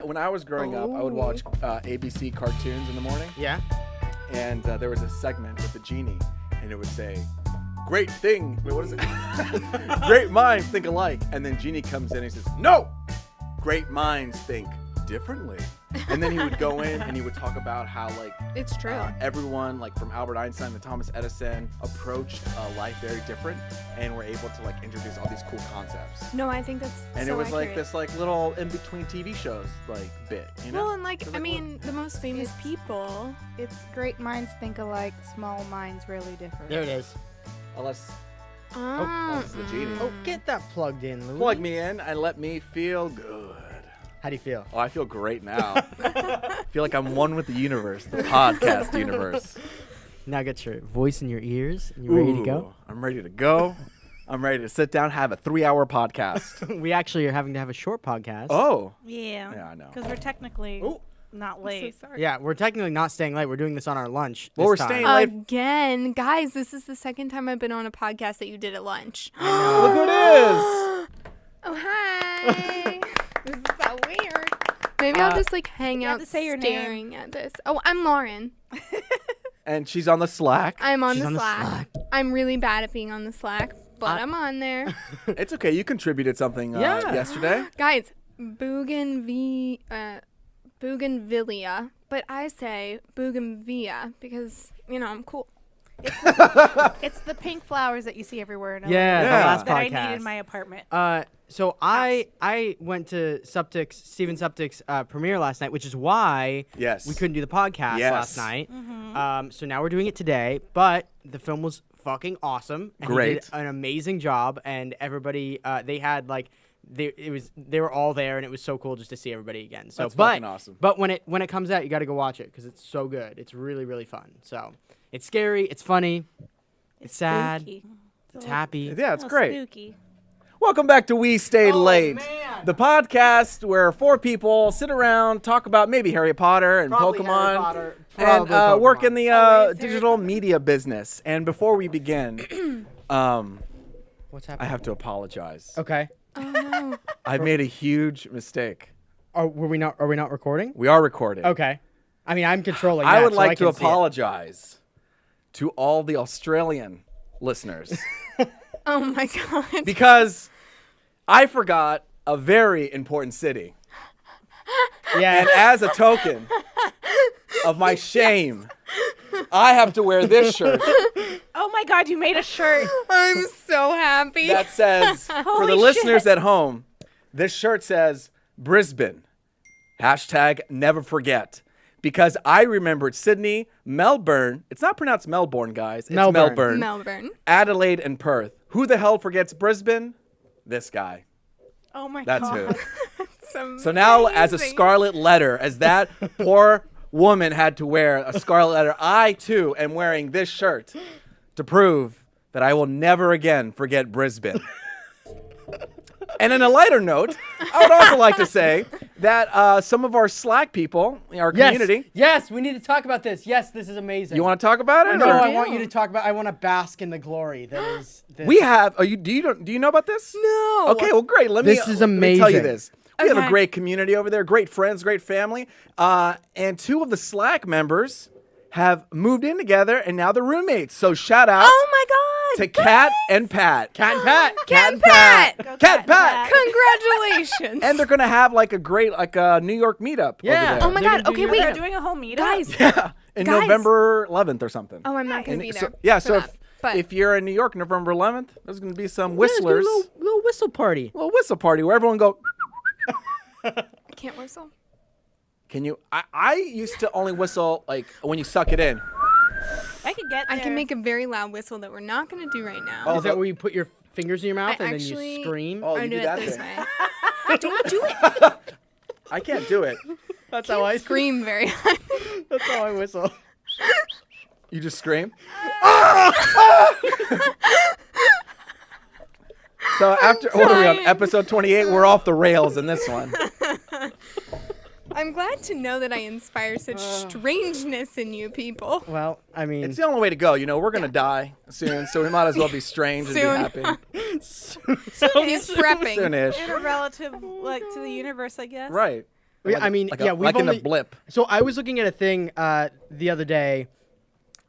when I was growing up, I would watch ABC cartoons in the morning. Yeah. And there was a segment with the genie, and it would say, "Great thing." Wait, what is it? Great minds think alike. And then Genie comes in and he says, "No, great minds think differently." And then he would go in and he would talk about how it's true. Everyone from Albert Einstein to Thomas Edison approached life very different, and were able to introduce all these cool concepts. No, I think that's And so it was accurate. this little in between TV shows bit. You know? Well, and the most famous people. It's great minds think alike, small minds really differ. There it is. Unless That's the genie. Oh, get that plugged in, Louis. Plug me in and let me feel good. How do you feel? Oh, I feel great now. I feel like I'm one with the universe, the podcast universe. Now get your voice in your ears. And you ready to go? I'm ready to go. I'm ready to sit down, have a 3-hour podcast. We actually are having to have a short podcast. Oh. Yeah. Yeah, I know. Because we're technically not late. So sorry. Yeah, we're technically not staying late. We're doing this on our lunch. Well, we're this time. staying late. Again, guys, this is the second time I've been on a podcast that you did at lunch. Look who it is. Oh, hi. This is so weird. Maybe I'll just hang have out to say your staring at this. Oh, I'm Lauren. And she's on the Slack. I'm on She's the on the Slack. Slack. I'm really bad at being on the Slack, but I'm on there. It's okay. You contributed something yesterday. Guys, bougainvillea, but I say bougainvillea because, I'm cool. It's the pink flowers that you see everywhere. In Yeah, the LA last that I podcast. need in my apartment. So I went to Steven Suptic's premiere last night, which is why Yes. we couldn't do the podcast Yes. last night. So now we're doing it today, but the film was fucking awesome. And He Great. did an amazing job, and everybody they had they were all there, and it was so cool just to see everybody again. So That's fucking awesome. But when it comes out, you got to go watch it because it's so good. It's really really fun. So it's scary, it's funny, it's sad, Spooky. it's happy. Yeah, it's Oh, great. Spooky. Welcome back to We Stayed Late, man. the podcast where 4 people sit around, talk about maybe Harry Potter and Probably Pokemon, Harry Potter, and probably work in Pokemon. the Always Harry digital media business. And before we begin, What's I happening? have to apologize. Okay. Oh, no. I made a huge mistake. Are we not recording? We are recording. Okay. I mean, I'm controlling. I that, would so like to can see it. apologize to all the Australian listeners Oh, my God. because I forgot a very important city. Yeah. And as a token of my shame, I have to wear this shirt Oh my God, you made a shirt. I'm so happy. that says, for Holy the listeners shit. at home, this shirt says Brisbane. Hashtag never forget. Because I remembered Sydney, Melbourne. It's not pronounced Melbourne, guys. It's Melbourne. Melbourne. Adelaide, and Perth. Who the hell forgets Brisbane? This guy. Oh my That's God. who. So now, as a scarlet letter, as that poor woman had to wear a scarlet letter, I too am wearing this shirt to prove that I will never again forget Brisbane. And in a lighter note, I would also like to say that some of our Slack people, our community, Yes, we need to talk about this. Yes, this is amazing. you want to talk about it? No, or- I want you to talk about. I want to bask in the glory that is. This. We have. Do you know about this? No. Okay, well, great. This is let me tell you amazing. this. We have a Okay. great community over there, great friends, great family. And 2 of the Slack members have moved in together, and now they're roommates. So shout out Oh, my God. to Kat and Pat. Cat and Pat. Cat and Pat. Go Cat, Cat, Pat. Congratulations. And they're going to have a great New York meetup Yeah. over there. Oh, my They're God. gonna do Okay, your wait. They're doing a whole meetup. Guys. Yeah, in Guys. November 11th or something. Oh, I'm not going to be there. Yeah, for so that, but if you're in New York November 11th, there's going to be some Yeah, whistlers. do a little whistle party. Little whistle party where everyone go, I can't whistle. can you? I used to only whistle when you suck it in. I could get there. I can make a very loud whistle that we're not going to do right now. Oh, Is that where you put your fingers in your mouth and then actually- you scream? Oh, I you do do it that this thing. way. Don't do it. I can't do it. That's how I Scream very high. That's how I whistle. You just scream. So after what are we on trying. episode 28? We're off the rails in this one. I'm glad to know that I inspire such strangeness in you people. Well, I mean, It's the only way to go. We're gonna die soon, so we might as well be strange and be Soon. happy. It's prepping. Soonish. And a relative to the universe, I guess. Right. I mean, like yeah, like we've in only. a blip. So I was looking at a thing the other day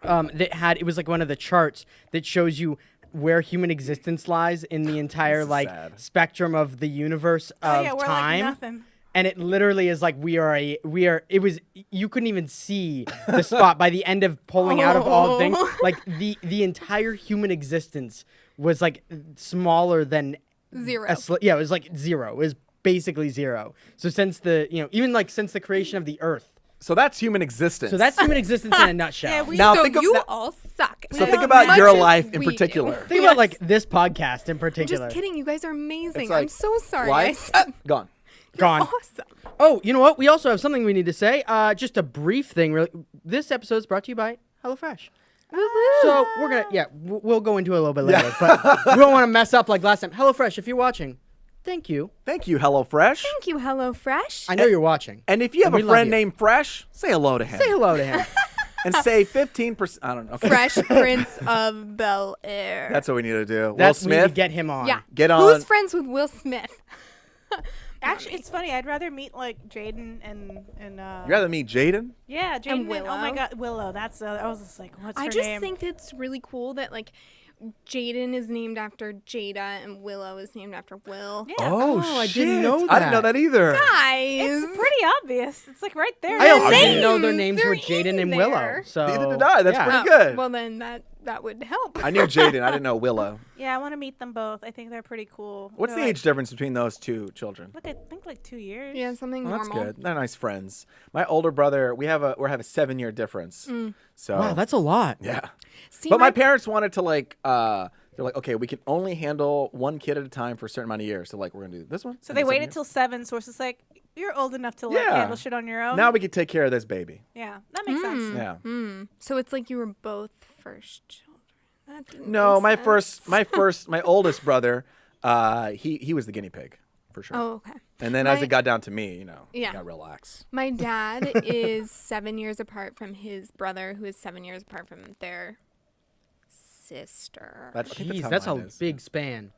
it was like one of the charts that shows you where human existence lies in the entire is like sad. spectrum of the universe of yeah, we're time. like nothing. And it literally is like you couldn't even see the spot by the end of pulling out of all things. Like the entire human existence was like smaller than Zero. it was like zero. It was basically zero. So since since the creation of the earth. So that's human existence. So that's human existence in a nutshell. Yeah, we- now So think of you now- all suck. So as think about much your as life in we do. particular. Think about like this podcast in I'm particular. just kidding. You guys are amazing. It's like I'm so sorry. life I said gone. Gone. awesome. Oh, you know what? We also have something we need to say. Just a brief thing. Really, this episode is brought to you by HelloFresh. So we're gonna, we'll go into it a little bit later, but we don't want to mess up like last time. HelloFresh, if you're watching, thank you. Thank you, HelloFresh. Thank you, HelloFresh. I know you're watching. And if you have We a love friend you. named Fresh, say hello to him. Say hello to him. And say 15%. I don't know. Okay. Fresh Prince of Bel Air. That's what we need to do. That's Will we need to Smith, get him on. yeah. get on. Who's friends with Will Smith? Actually, it's funny. I'd rather meet like Jaden and You rather meet Jaden? yeah, Jaden. Oh my Willow. God, Willow. That's I was just like, what's I her just name? think it's really cool that like Jaden is named after Jada and Willow is named after Will. yeah. Oh, I shit. didn't know I didn't know that. that either. Guys. It's pretty obvious. It's like right there. I also Their didn't know their names, names were they're Jaden in and Willow. there. So Neither did I. That's yeah. pretty good. Well, then that would help. I knew Jaden. I didn't know Willow. Yeah, I want to meet them both. I think they're pretty cool. What's They're the age difference between those two children? Like, I think like 2 years. Yeah, something Well, that's normal. good. They're nice friends. My older brother, we have a 7-year difference. So Wow, that's a lot. yeah. See, But my parents wanted to like they're like, okay, we can only handle one kid at a time for a certain amount of years. So like we're gonna do this one. So and they then waited 7 till 7, so it's just like you're old enough to like Yeah. handle shit on your years. own. Now we can take care of this baby. Yeah, that makes sense. Yeah. So it's like you were both first children. That didn't No, make sense. my oldest brother, he was the guinea pig for sure. Oh, okay. And then as my- it got down to me, Yeah. got relaxed. My dad is 7 years apart from his brother, who is 7 years apart from their sister. I think Jeez, how that's a mine is. big span.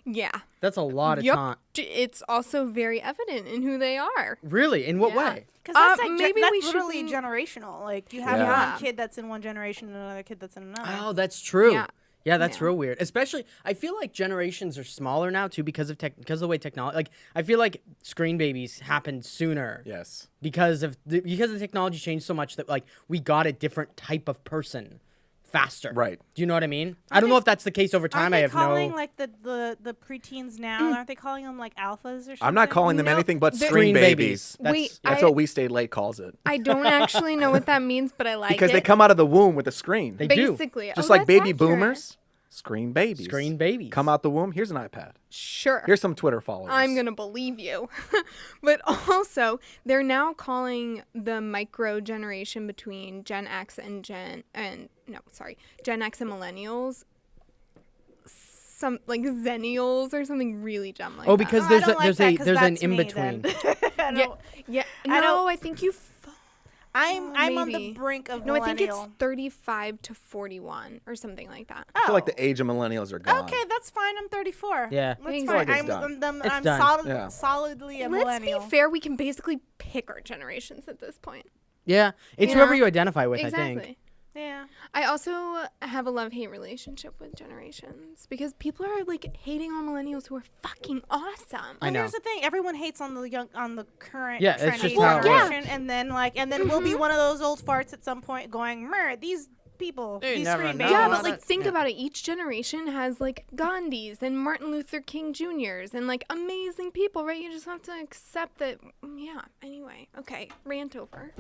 Yeah. That's a lot of Yup. time. It's also very evident in who they are. Really? In what Yeah. way? Because that's like maybe that's we should literally be- generational. Like you have Yeah. one kid that's in one generation and another kid that's in another. Oh, that's true. Yeah. Yeah, that's Yeah. real weird. Especially, I feel like generations are smaller now too because of the way technology. Like, I feel like screen babies happened sooner Yes. because the technology changed so much that like we got a different type of person faster. Right. Do you know what I mean? I don't know if that's the case over time. Aren't I they have calling no. like the preteens now? Aren't they calling them like alphas or something? I'm not calling them No, anything but they're- screen babies. That's, Wait, That's I- what We Stay Late calls it. I don't actually know what that means, but I like Because it. they come out of the womb with a screen. They do. Basically. Just Oh, like that's baby accurate. boomers, screen babies. Screen babies. Come out the womb. Here's an iPad. Sure. Here's some Twitter followers. I'm going to believe you. But also, they're now calling the micro generation between Gen X and Gen X and millennials some like Zennials or something really dumb like Oh, that. because I there's don't like that 'cause an that's in me between. then. I Yeah, don't- yeah. I No, don't- I think you I'm on the maybe. brink of No, I think it's millennial. 35 to 41 or something like that. I feel like the age of millennials are gone. Okay, that's fine. I'm 34. Yeah. That's Exactly. fine. like it's I'm, done. It's I'm done. Yeah. solidly a Let's millennial. be fair, we can basically pick our generations at this point. Yeah, it's You whoever know? you identify with. I Exactly. think. Yeah. I also have a love-hate relationship with generations because people are like hating on millennials who are fucking awesome. I know. Here's the thing: everyone hates on the current Yeah, it's trendy just how it generation, and then we'll be one of those old farts at some point going, "Mer, these people, They these never screen know. babies." Yeah, No, but like that's- think yeah. about it. Each generation has like Gandhis and Martin Luther King Juniors and like amazing people, right? You just have to accept that. Yeah. Anyway, okay. Rant over.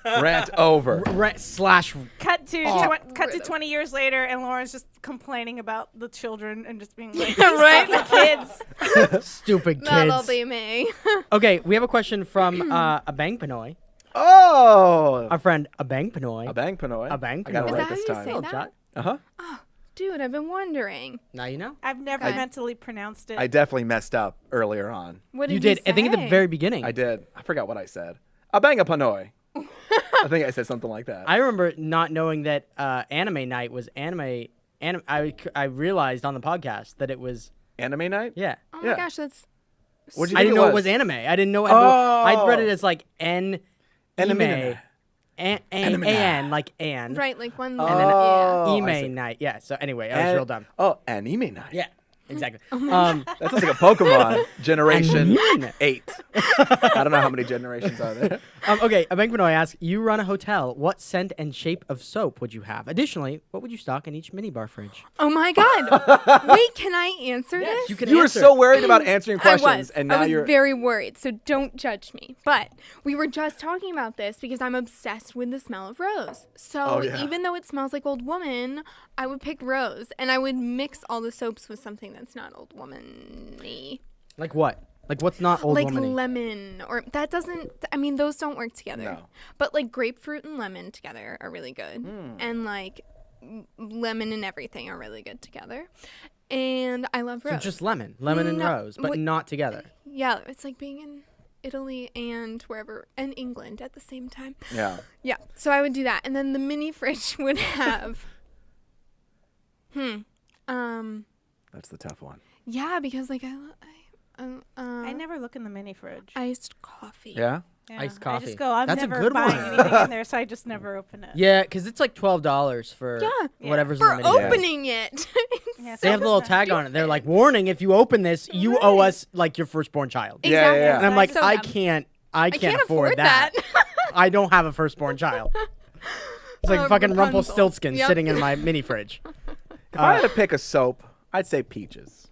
Rant over. Slash. Cut to Oh. cut to 20 years later, and Lauren's just complaining about the children and just being like, Right? "The kids." Stupid That'll kids. be me. Okay, we have a question from Abang Pinoy. Oh! Our friend Abang Pinoy. Abang Pinoy. Abang I got Pinoy. it Is right that this how you time. say Oh, that? Jack. Uh-huh. Dude, I've been wondering. Now you know. I've never Okay. mentally pronounced it. I definitely messed up earlier on. What did You did. I think at the say? very beginning. I did. I forgot what I said. Abang a Pinoy. I think I said something like that. I remember not knowing that anime night was anime. I realized on the podcast that it was Anime night? yeah. Oh my Yeah. gosh, that's What'd you I think didn't know it was anime. I didn't know. I read it as like anime. Anime. An like an. Right, like one. And then I see. ime night. Yeah. So anyway, I was real dumb. Oh, anime night. Yeah. Exactly. That sounds like a Pokemon generation Anime. 8. I don't know how many generations are there. Okay, Abankwanoy asks, you run a hotel. What scent and shape of soap would you have? Additionally, what would you stock in each minibar fridge? Oh my God! Wait, can I answer this? You can You were answer. so worried about answering I questions, was. and now I was you're. very worried, so don't judge me. But we were just talking about this because I'm obsessed with the smell of rose. So Oh, yeah. even though it smells like old woman, I would pick rose, and I would mix all the soaps with something that's not old woman-y. Like what? Like what's not old Like woman-y? lemon, or that doesn't. I mean, those don't work together. No. But like grapefruit and lemon together are really good, Hmm. and like lemon and everything are really good together. And I love rose. So just lemon and No, rose, but what- not together. Yeah, it's like being in Italy and wherever, and England at the same time. Yeah. Yeah, so I would do that, and then the mini fridge would have. That's the tough one. Yeah, because like I never look in the mini fridge. iced coffee. Yeah? Iced I coffee. just go, I'm That's a never good buying one. anything in there, so I just never open it. Yeah, because it's like $12 for Yeah. whatever's For in the mini. opening it. Yeah, They have the little tag on it. They're like, warning, if you open this, you owe us like your firstborn child. Yeah, Exactly. yeah. And I'm like, So I dumb. can't I can't afford that. I don't have a firstborn child. It's like fucking Rapunzel. Rumpelstiltskin Yep. sitting in my mini fridge. If I had to pick a soap, I'd say peaches.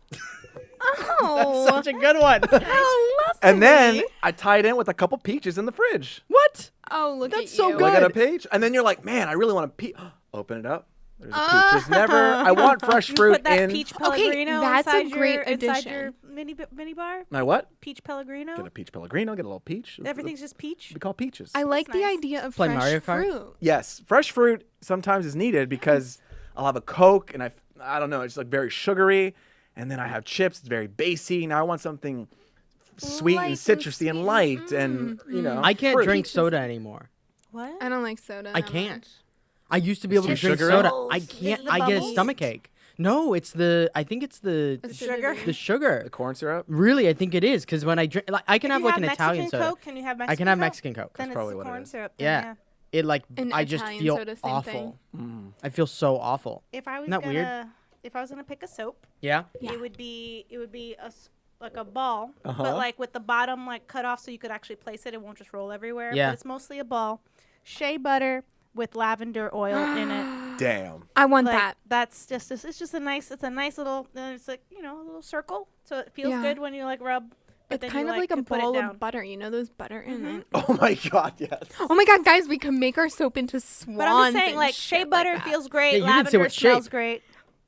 Oh, Such a good one. how lovely. And then I tie it in with a couple peaches in the fridge. What? Oh, look That's at so you. good. Look at a peach. And then you're like, man, I really want a peach. Open it up. There's a peaches. Never. I want fresh You fruit put that in. peach Pellegrino that's a inside great your, inside addition. your mini bar. My what? Peach Pellegrino. Get a peach Pellegrino. Get a little peach. Everything's just peach. We call peaches. I like the nice. idea of Play fresh Mario Kart? fruit. Yes, fresh fruit sometimes is needed because I'll have a Coke and I don't know, it's like very sugary, and then I have chips, it's very basey. Now I want something sweet Light and and citrusy and sweet. light and you know. I can't fruit. drink soda anymore. What? I don't like soda. I that can't. much. I used to be able to Is it drink sugar? soda. Bubbles. I Is can't. it the I get a bubbles? stomach ache. No, I think it's the Sugar? the sugar. The corn syrup. Really, I think it is because when I drink, like, I can have you like have an Mexican Italian soda. Coke? Can you have Mexican I can have Coke? Mexican Coke. Then it's probably the what it corn is. syrup. Yeah. Then, It like An I just Italian feel soda, same awful. thing. I feel so awful. If I was Isn't that weird? if I was gonna pick a soap, Yeah. Yeah. it would be like a ball, Uh-huh. but like with the bottom like cut off so you could actually place it. It won't just roll everywhere. Yeah. But it's mostly a ball. Shea butter with lavender oil in it. Damn. I want Like, that. that's just it's just a nice little it's like a little circle, so it feels Yeah. good when you like rub. But It's then kind you, of like a can put it ball down. of butter. You know those butter in it. Oh my god, yes. Oh my god, guys, we can make our soap into swans. But I'm just saying, and like shit shea butter like that. feels great. Yeah, you didn't say Lavender what smells shape. great.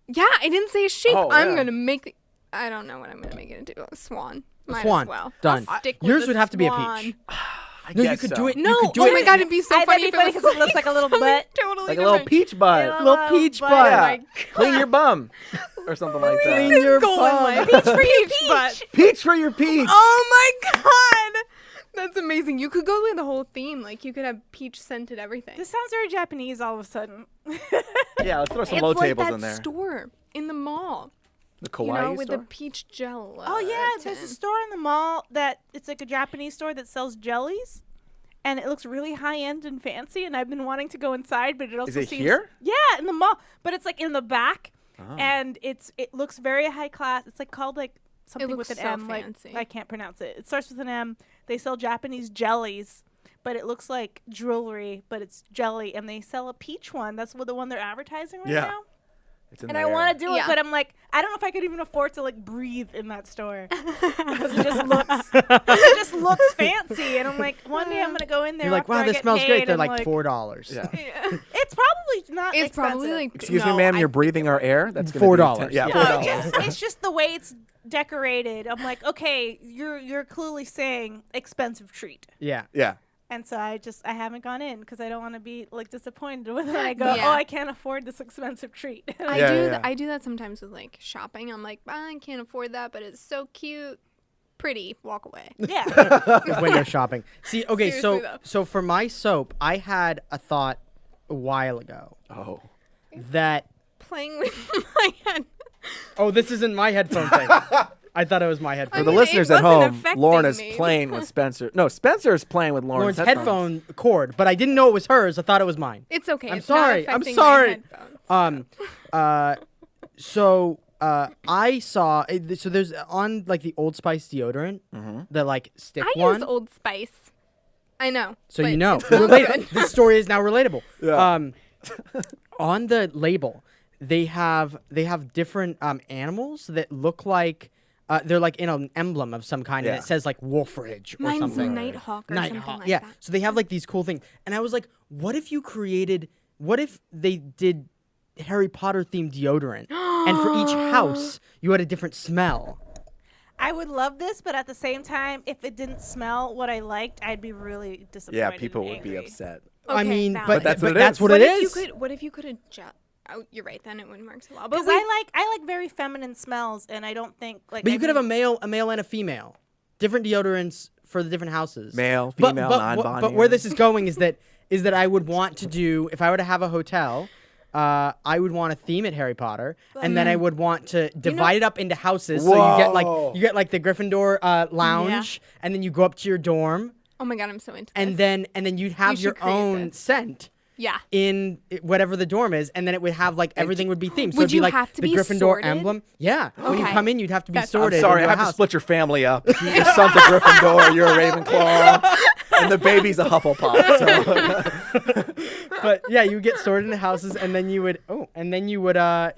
Yeah, I didn't say shape. Oh, I'm yeah. gonna make. I don't know what I'm gonna make it into. A swan. Might Swan. as well. Done. I'll stick with Yours the would have to be a swan. peach. I No, you guess could so. do it. No. You could do Oh it. my god, it'd be so That'd funny be if funny it was 'cause it looks like a little something butt. Totally Like a little different. peach butt. Little peach butt. butt. Yeah. my Clean your bum. Or something like Clean that. your Golden bum. light. Peach for your peach. Peach for your peach. Oh my god, that's amazing. You could go with the whole theme. Like you could have peach scented everything. This sounds very Japanese all of a sudden. Yeah, let's throw some It's low like tables that in there. store in the mall. The You kawaii know, with store? the peach jello. Oh yeah, there's a store in the mall that it's like a Japanese store that sells jellies, and it looks really high end and fancy. And I've been wanting to go inside, but it also it seems here? Yeah, in the mall, but it's like in the back, Oh. and it looks very high class. It's like called like something looks with an so M. fancy. Like I can't pronounce it. It starts with an M. They sell Japanese jellies. But it looks like jewelry, but it's jelly, and they sell a peach one. That's the one they're advertising right Yeah. now. It's in And the I air. want to do it, Yeah. but I'm like, I don't know if I could even afford to like breathe in that store because it just looks fancy. And I'm like, one day I'm gonna go in there. You're like, after wow, I this get smells great. paid They're and, like $4. Yeah. It's probably not. It's probably expensive. like. Excuse no, me, ma'am, I- you're breathing our air? That's gonna $4. Be yeah, Yeah. $4. It's just the way it's decorated. I'm like, okay, you're clearly saying expensive treat. Yeah. Yeah. And so I haven't gone in because I don't want to be like disappointed when I go, Yeah. oh, I can't afford this expensive treat. I Yeah, do. yeah. I do that sometimes with like shopping. I'm like, I can't afford that, but it's so cute, pretty. Walk away. Yeah. Window shopping. See, okay, Seriously, though. so for my soap, I had a thought a while ago Oh. that Playing with my head. oh, this isn't my headphone thing. I thought it was my For headphone. the mean, listeners it at wasn't home, affecting Lorna's me. playing with Spencer. No, Spencer is playing with Lauren's Lauren's headphone cord, but I didn't know it was hers. I thought it was mine. It's okay. I'm it's not sorry. I'm affecting my sorry. headphones. So I saw so there's on like the Old Spice deodorant, the like stick I one. use Old Spice. I know. So but you know, it smells Relata- good. this story is now relatable. Yeah. On the label, they have different animals that look like they're like in an emblem of some kind, and Yeah. it says like Wolf Ridge or Mine's something. Nighthawk or something like yeah. that. So they have like these cool things, and I was like, what if they did Harry Potter themed deodorant, and for each house you had a different smell. I would love this, but at the same time, if it didn't smell what I liked, I'd be really disappointed. Yeah, and people would be angry. upset. I Okay, mean, valid. but that's what it that's is. what What it if is. what if you could adjust? Oh, you're right. Then it wouldn't work so well. But Because I like very feminine smells, and I don't think like. But I you could have think- a male, and a female, different deodorants for the different houses. Male, But- female, but, non-binary. But where this is going is that I would want to do if I were to have a hotel. I would want to theme it Harry Potter, and then I would want to divide it up into houses. So Whoa. you get like the Gryffindor lounge, and then you go up to your dorm, oh my god, I'm so into and this. then you'd have should your create own this. scent Yeah. in whatever the dorm is, and then it would have like everything would be themed. So Would it'd be you like have to the be Gryffindor sorted? emblem. Yeah, when you Okay. come in, you'd have to be That's- sorted. I'm sorry, I into a have to house. split your family up. Your son's a Gryffindor, you're a Ravenclaw, and the baby's a Hufflepuff. So. But yeah, you would get sorted into houses, and then you would and then you would have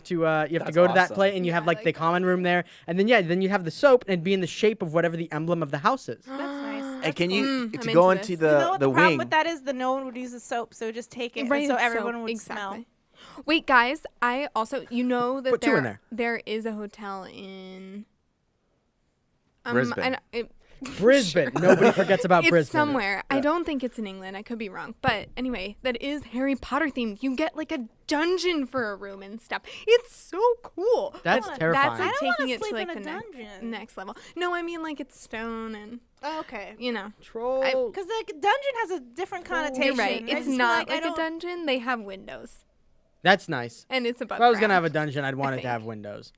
to you have to That's go to that awesome. play, and you have Yeah, like I the like common room there, and then then you have the soap, and it'd be in the shape of whatever the emblem of the house is. That's nice. And can you I'm to go into into this. You know the what the problem wing? with that is? The no one would use the soap, so just take it, Right, and so it's everyone soap, would smell. Wait, guys, I also that Put two in there. there is a hotel in Brisbane. Brisbane. Nobody forgets about It's Brisbane. somewhere. I don't think it's in England. I could be wrong. But anyway, that is Harry Potter themed. You get like a dungeon for a room and stuff. It's so cool. That's But terrifying. That's like I don't wanna taking it to sleep like in the a dungeon. next level. No, I mean like it's stone and Oh, okay. you know. Troll. Because the dungeon has a different connotation. You're right. I It's just feel not I like a don't- dungeon. They have windows That's nice. and it's above. If I was gonna have ground. a dungeon, I'd want it to think. have windows.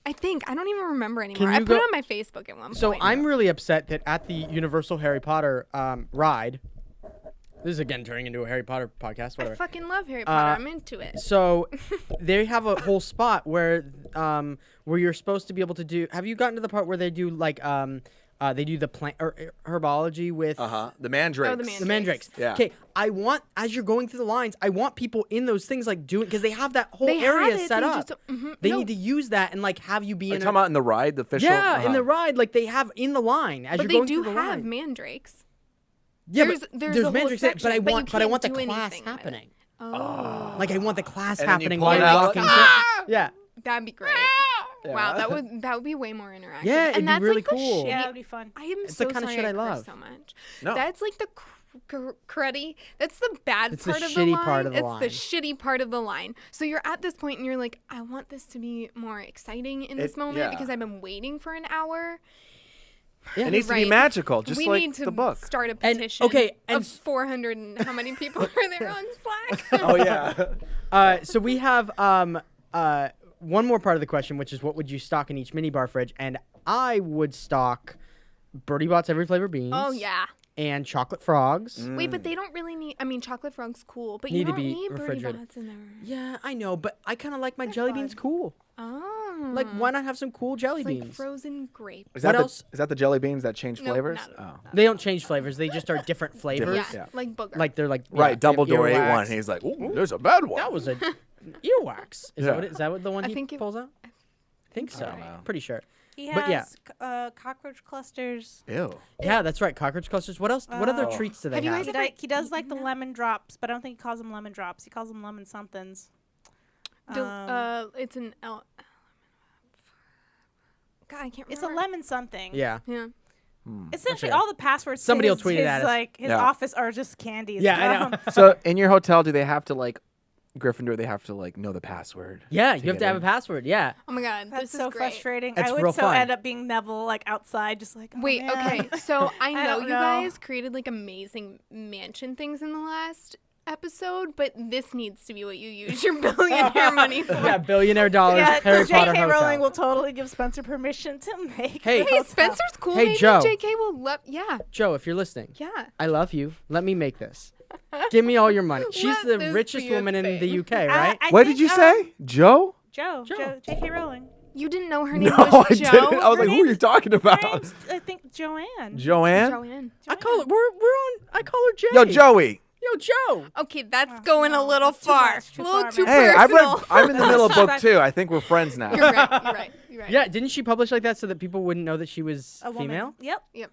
I think I don't even remember anymore. Can I you put go- it on my Facebook at one So point. I'm really upset that at the Universal Harry Potter ride. This is again turning into a Harry Potter podcast. I Whatever. fucking love Harry Potter. I'm into it. So they have a whole spot where you're supposed to be able to do. Have you gotten to the part where they do like they do the plant or herbology with The mandrakes. Oh, the the mandrakes? Yeah. Okay, I want as you're going through the lines, I want people in those things like doing because they have that whole They have area it, set they up. just- mhm. They No. need to use that and like have you be Are you in. talking about in the ride, the official? Yeah, in the ride, like they have in the line as But you're they going do through the have line. mandrakes. Yeah, there's- but there's there's a whole mandrakes in it, but I section, but you want the can't do class anything with it. happening. Oh, Like I want the class And then you happening pull while it you're out, walking. Ah! through. Yeah. that'd be great. Wow, that would be way more interactive. Yeah, it'd and be that's really like the cool. shitty- Yeah, that'd be fun. I am It's the so kinda sorry shit I curse love. so much. No. That's like the cruddy. That's the bad It's the part of the shitty line. part of the it's line. the shitty part of the line. So you're at this point and you're like, I want this to be more exciting in this moment yeah. because I've been waiting for an hour. Yeah. It needs to be Right. magical, just we like need to the book. start a And- petition okay, and of 400 and how many people are there on Slack? Oh yeah. So we have one more part of the question, which is what would you stock in each minibar fridge? And I would stock Birdie Bot's every flavor beans. Oh yeah. And chocolate frogs. Wait, but they don't really need. I mean, chocolate frog's cool, but you Need to don't be need Birdie refrigerated. Bots in there. Yeah, I know, but I kind of like my jelly beans cool. Oh. Like, why not have some cool jelly It's like beans? frozen grape. Is What that else? is that the jelly beans that change Nope, flavors? not at all. Oh. They don't change flavors. They just are different flavors. Yeah, Yeah. like booger. Like they're like Right, yeah, Dumbledore ate earwax. one. And he's like, "Ooh, there's a bad one." That was a earwax. Is Yeah. that what the one I he think it- pulls out? I think so. don't know. Pretty sure. He But yeah. has cockroach clusters. Ew. Yeah, that's right. Cockroach clusters. What else? What other Oh. treats do they Have you have? guys He does like the lemon drops, but I don't think he calls them lemon drops. He calls them lemon somethings. It's an God, I can't remember. It's a lemon something. Yeah. Yeah. Essentially, Okay. all the passwords. to Somebody will his- tweet it his, at us. Like his Yeah. office are just candies. Yeah, I know. So in your hotel, do they have to like Gryffindor? They have to like know the password. Yeah, to you have get to have a in? password. Yeah. Oh my God, That's this so is great. frustrating. It's I would real so fun. end up being Neville, like outside, just like. Oh, Wait, man. okay. So I know don't you know. guys created like amazing mansion things in the last episode, but this needs to be what you use your billionaire money for. Yeah, billionaire dollars. Yeah, Harry Potter J.K. hotel. Rowling will totally give Spencer permission to make. Hey, the Hey, hotel. Spencer's cool. Hey, Maybe Joe. JK will love. Yeah, Joe, if you're listening, yeah. I love you. Let me make this. Give me all your money. She's Let the this richest be a woman in the thing. UK, right? I What think, did you say? Joe? Joe. J.K. Rowling. You didn't know her name No, was I Joe? didn't. I was Her like, who are you talking Her about? name's, I think, Joanne. Joanne? Joanne. I call it. We're on. I call her Jay. Yo, Joey. Yo, Joe. Okay, that's going a little that's too far. much, too A little far, too man. Hey, personal. I'm in the middle of book 2. I think we're friends now. You're right. You're right. You're right. Yeah, didn't she publish like that so that people wouldn't know that she was A woman. female? Yep. Yep.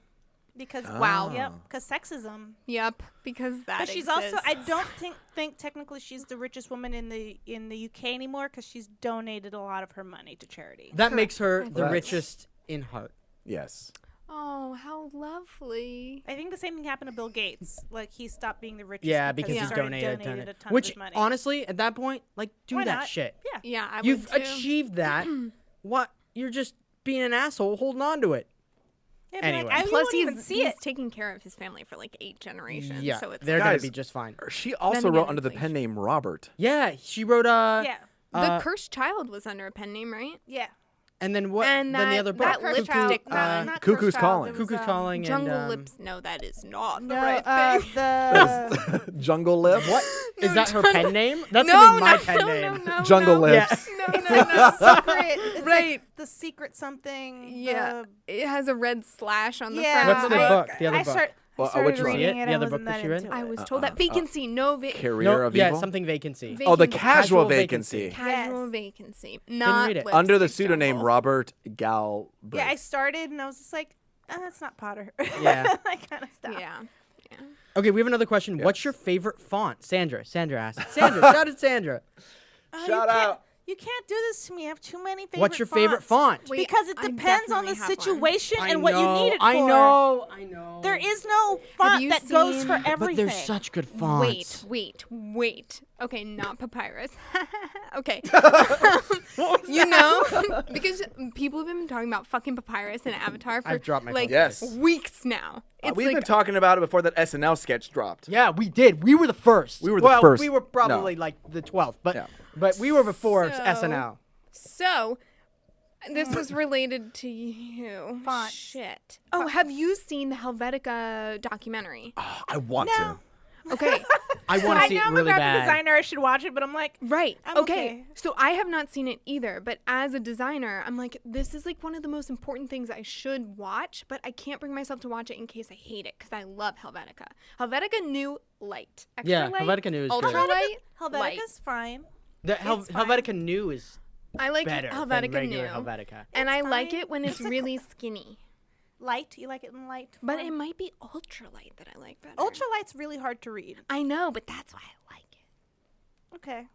Because Wow. Yep. Because sexism. Yep. Because that. But she's also. I don't think technically she's the richest woman in the UK anymore because she's donated a lot of her money to charity. That makes her the Right. richest in heart. Yes. Oh, how lovely. I think the same thing happened to Bill Gates. Like he stopped being the richest. Yeah, because he he started donated a ton Which, of his money. honestly, at that point, like, do Why that not? shit. Yeah. Yeah, I You've would too. achieved that. What? You're just being an asshole holding on to it. Yeah, but Anyway. like, I Plus, won't even he's see it. taking care of his family for like 8 generations. Yeah, so it's they're like, gonna Guys, be just fine. She also again, wrote under the inflation. pen name Robert. Yeah, she wrote Yeah. the cursed child was under a pen name, right? Yeah. and then what? And then the that- other book, that Cursed lipstick Child. one. Not Cuckoo's Cursed Child, Calling. it was, Cuckoo's Calling Jungle and Lips. No, that is not the No, right thing. the Jungle Lips. What? Is No, that her Jungle- pen name? That's no, gonna be my no, pen no, name. no, no, Jungle no. Lips. No, no, no. secret. It's Right. Like the secret something. Yeah, it has a red slash on the Yeah. front. What's of the it. book? The other I book. started Which one? reading See it? it. The I other wasn't book that that she read? into I it. was told that vacancy, no Career of yeah, Evil. something vacancy. Va- Oh, the Vacancy. casual Casual vacancy. vacancy. casual Yes. vacancy, not read it. Under the lipstick pseudonym jungle. Robert Galbraith. Yeah, I started and I was just like, that's not Potter. Yeah. I kind of stopped. Yeah. Okay, we have another question. Yes. What's your favorite font? Sandra asked. Sandra, shout out Sandra. Oh, Shout out. You can't do this to me. I have too many favorite What's your favorite fonts. font? Wait, Because it I depends on the definitely have one. situation I and what you know, need it for. I know. There is no font you that goes seen- for But everything. But there's such good fonts. Wait. Okay, not papyrus. Okay. You know, because people have been talking about fucking papyrus and Avatar for I've dropped my like phone. Yes. weeks now. It's We've like, been talking about it before that SNL sketch dropped. Yeah, we did. We were the first. We were the well, first. we were probably No. like the 12th, but Yeah. we were before So- SNL. So, this was related to you. Fonts. Shit. Oh, have you seen the Helvetica documentary? Oh, I want No. to. Okay. I want to I see know it I'm really a graphic bad. designer. I should watch it, but I'm like, Right. I'm Okay. okay. So I have not seen it either, but as a designer, I'm like, this is like one of the most important things I should watch, but I can't bring myself to watch it in case I hate it because I love Helvetica. Helvetica knew light. Extra Yeah, light, Helvetica New is ultra good. light. light. Helvetica's fine. The It's fine. Helvetica New is I like better than Helvetica regular new, Helvetica. and It's I like fine. it when it's It's a really skinny. Light. You like it in light? But Fine. it might be ultralight that I like better. Ultralight's really hard to read. I know, but that's why I like it. Okay.